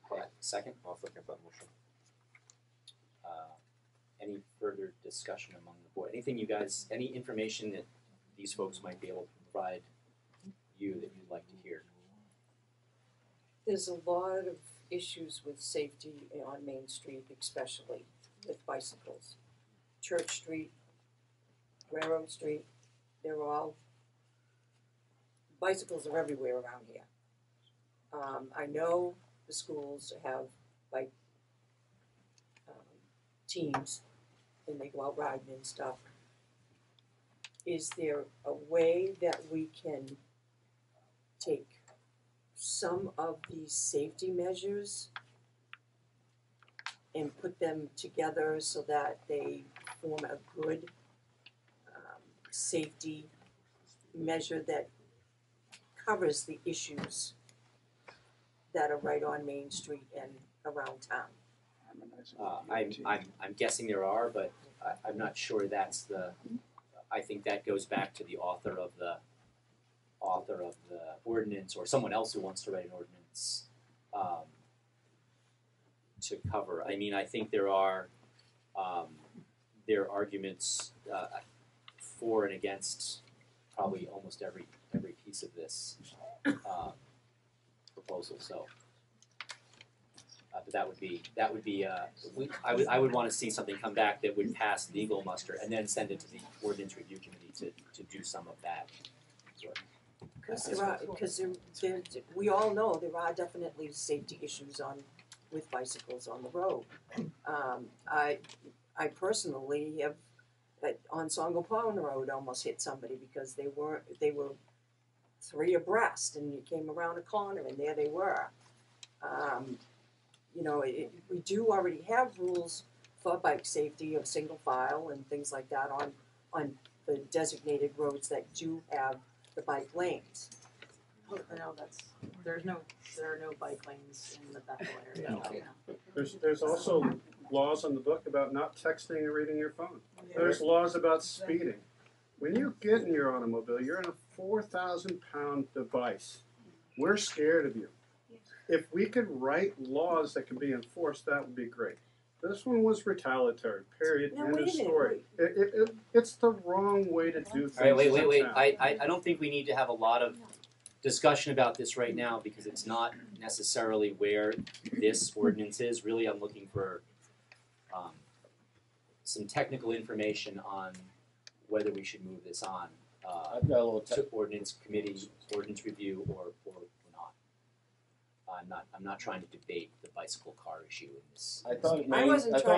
But second? I'll second that motion. Any further discussion among the board? Anything you guys, any information that these folks might be able to provide you that you'd like to hear? There's a lot of issues with safety on Main Street, especially with bicycles. Church Street, Railroad Street, they're all, bicycles are everywhere around here. I know the schools have bike teams and they go out riding and stuff. Is there a way that we can take some of these safety measures and put them together so that they form a good safety measure that covers the issues that are right on Main Street and around town? I'm guessing there are, but I'm not sure that's the. I think that goes back to the author of the ordinance, or someone else who wants to write an ordinance to cover. I mean, I think there are arguments for and against probably almost every piece of this proposal. So But that would be I would want to see something come back that would pass legal muster and then send it to the ordinance review committee to do some of that work. Because we all know there are definitely safety issues with bicycles on the road. I personally have on Songo Pond Road almost hit somebody because they were 3 abreast and you came around a corner and there they were. We do already have rules for bike safety of single file and things like that on the designated roads that do have the bike lanes. No, there are no bike lanes in the Bethel area. No. There's also laws on the book about not texting or reading your phone. There's laws about speeding. When you get in your automobile, you're in a 4,000-pound device. We're scared of you. If we could write laws that can be enforced, that would be great. This one was retaliatory, period, end of story. It's the wrong way to do things. All right, wait. I don't think we need to have a lot of discussion about this right now because it's not necessarily where this ordinance is. Really, I'm looking for some technical information on whether we should move this on to ordinance committee, ordinance review, or not. I'm not trying to debate the bicycle car issue in this. I thought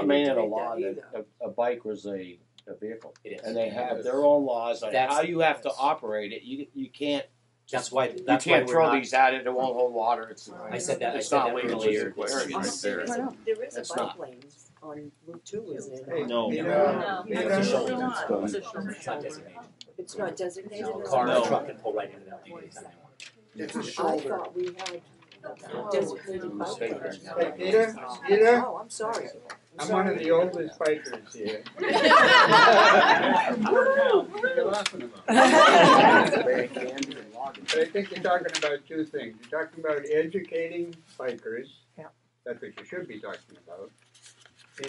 Maine had a law that a bike was a vehicle. It is. And they have their own laws on how you have to operate it. You can't. That's why. You can't throw these at it. It won't hold water. I said that. It's I said not that legal. earlier. There is a bike lane on Route 2, isn't there? No. It's not designated. Car or truck can pull right into that thing anytime they want. It's a I shoulder. thought we had designated bike lanes. Hey, Peter? Oh, I'm sorry. I'm one of the oldest bikers here. What are you laughing about? But I think you're talking about two things. You're talking about educating bikers. That's what you should be talking about.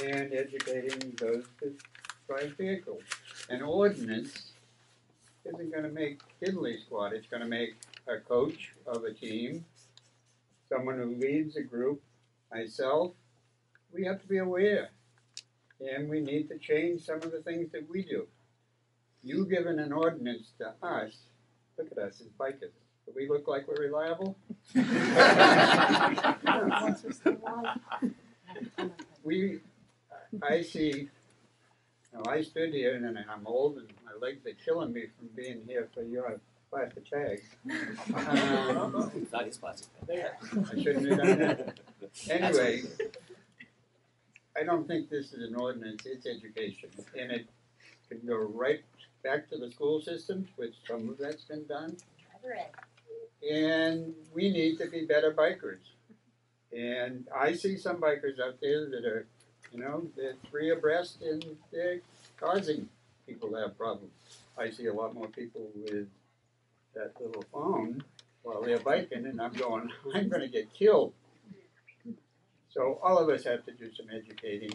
And educating those that drive vehicles. An ordinance isn't going to make diddly squat. It's going to make a coach of a team, someone who leads a group, myself. We have to be aware, and we need to change some of the things that we do. You giving an ordinance to us, look at us as bikers. Do we look like we're reliable? I see, I stood here and I'm old and my legs are killing me from being here for your plastic bags. Not his plastic bag. I shouldn't have done that. Anyway, I don't think this is an ordinance, it's education. And it can go right back to the school systems, which some of that's been done. And we need to be better bikers. And I see some bikers out there that are, they're 3 abreast and they're causing people to have problems. I see a lot more people with that little phone while they're biking, and I'm going, I'm going to get killed. So all of us have to do some educating.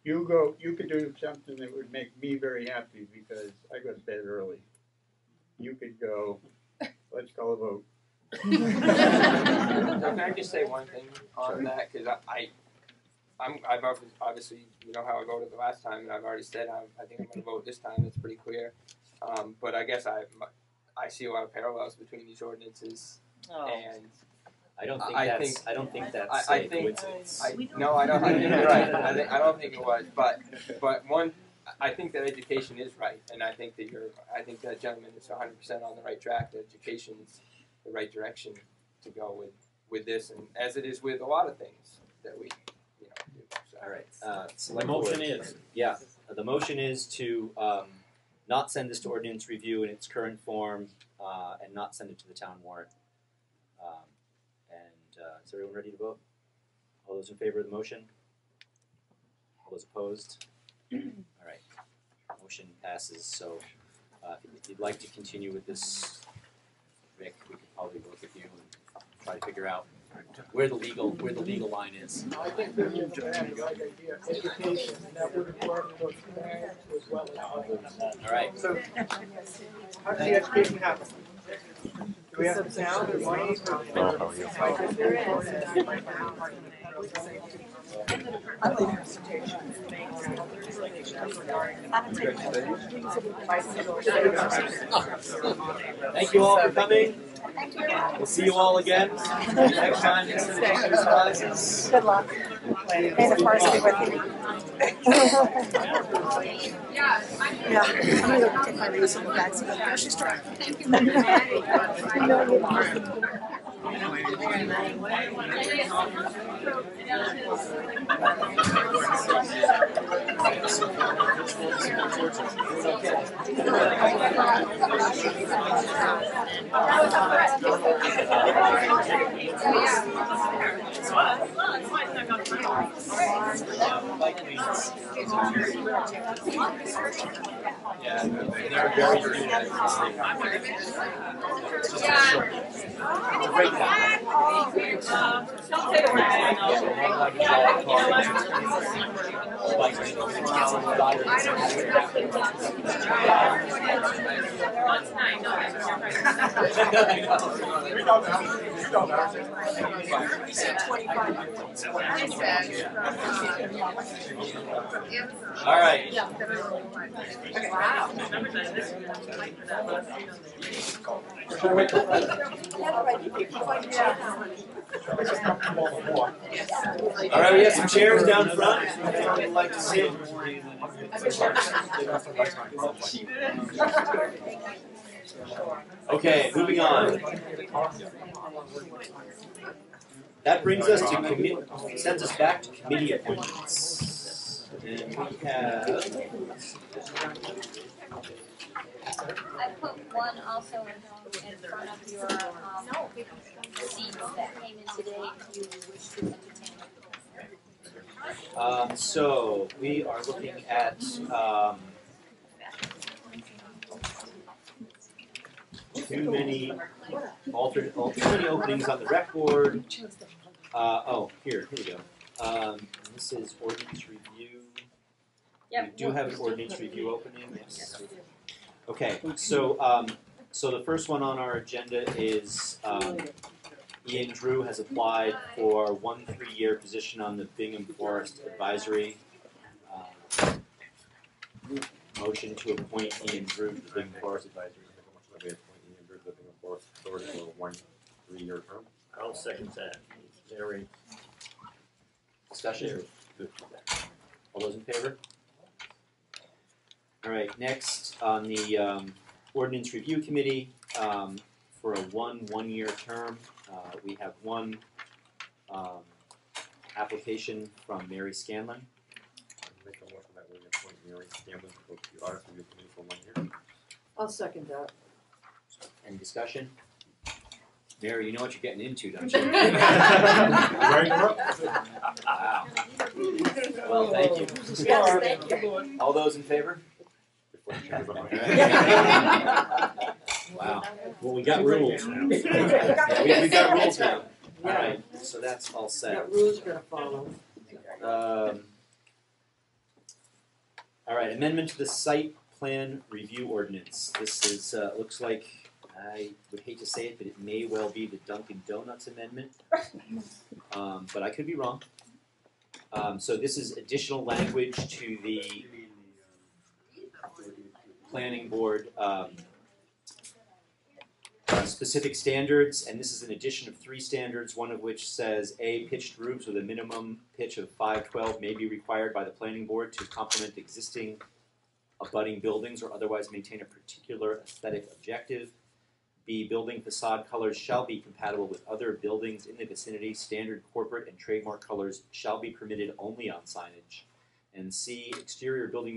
You could do something that would make me very happy because I go to bed early. You could go, let's call a vote. Can I just say one thing on that? Because I've obviously, you know how I voted the last time, and I've already said I think I'm going to vote this time. It's pretty clear. But I guess I see a lot of parallels between these ordinances, and I don't think that's a coincidence. No, I don't. You're right. I don't think it was. But one, I think that education is right, and I think that gentleman is 100% on the right track. That education's the right direction to go with this, and as it is with a lot of things that we do. So. All right. The motion is to not send this to ordinance review in its current form, and not send it to the town warrant. Is everyone ready to vote? All those in favor of the motion? All those opposed? All right. Motion passes. So if you'd like to continue with this, Rick, we could probably work with you and try to figure out where the legal line is. I think this is a very right idea. Education, that would work with parents as well as others. All right. So, how does the education happen? we have to sound or money? Thank you all for coming. We'll see you all again next time. Surprises. Good luck. May the force be with you. Yeah, I'm gonna go take my reusable bags and go to the grocery store. Yeah, they're very good at it. It's a great All right. All right, we have some chairs down front. If anyone would like to sit. Okay, moving on. That brings us to sends us back to committee appointments. And we have. I put one also in front of your seats that came in today if you wish to entertain. So we are looking at too many openings on the rec board. Here we go. This is ordinance review. Yep. We do have an ordinance review opening. Yes. Okay, so the first one on our agenda is Ian Drew has applied for 1 3-year position on the Bingham Forest Advisory. Motion to appoint Ian Drew to the Bingham Forest Advisory. For 1 3-year term. I'll second that. Very. Discussion? All those in favor? All right, next on the Ordinance Review Committee, for a 1-1-year term, we have one application from Mary Scanlon. Make a motion that we appoint Mary Scanlon to the Audit Review Committee for 1 year. I'll second that. Any discussion? Mary, you know what you're getting into, don't you? Wow. Well, thank you. Yes, thank you. All those in favor? Wow. Well, we got rules now. Yeah, we got rules now. All right, so that's all set. That rule's gonna follow. All right, amendment to the site plan review ordinance. This is looks like, I would hate to say it, but it may well be the Dunkin' Donuts amendment. But I could be wrong. So this is additional language to the planning board specific standards, and this is an addition of 3 standards, one of which says A, pitched roofs with a minimum pitch of 512 may be required by the planning board to complement existing abutting buildings or otherwise maintain a particular aesthetic objective. B, building facade colors shall be compatible with other buildings in the vicinity. Standard corporate and trademark colors shall be permitted only on signage. And C, exterior building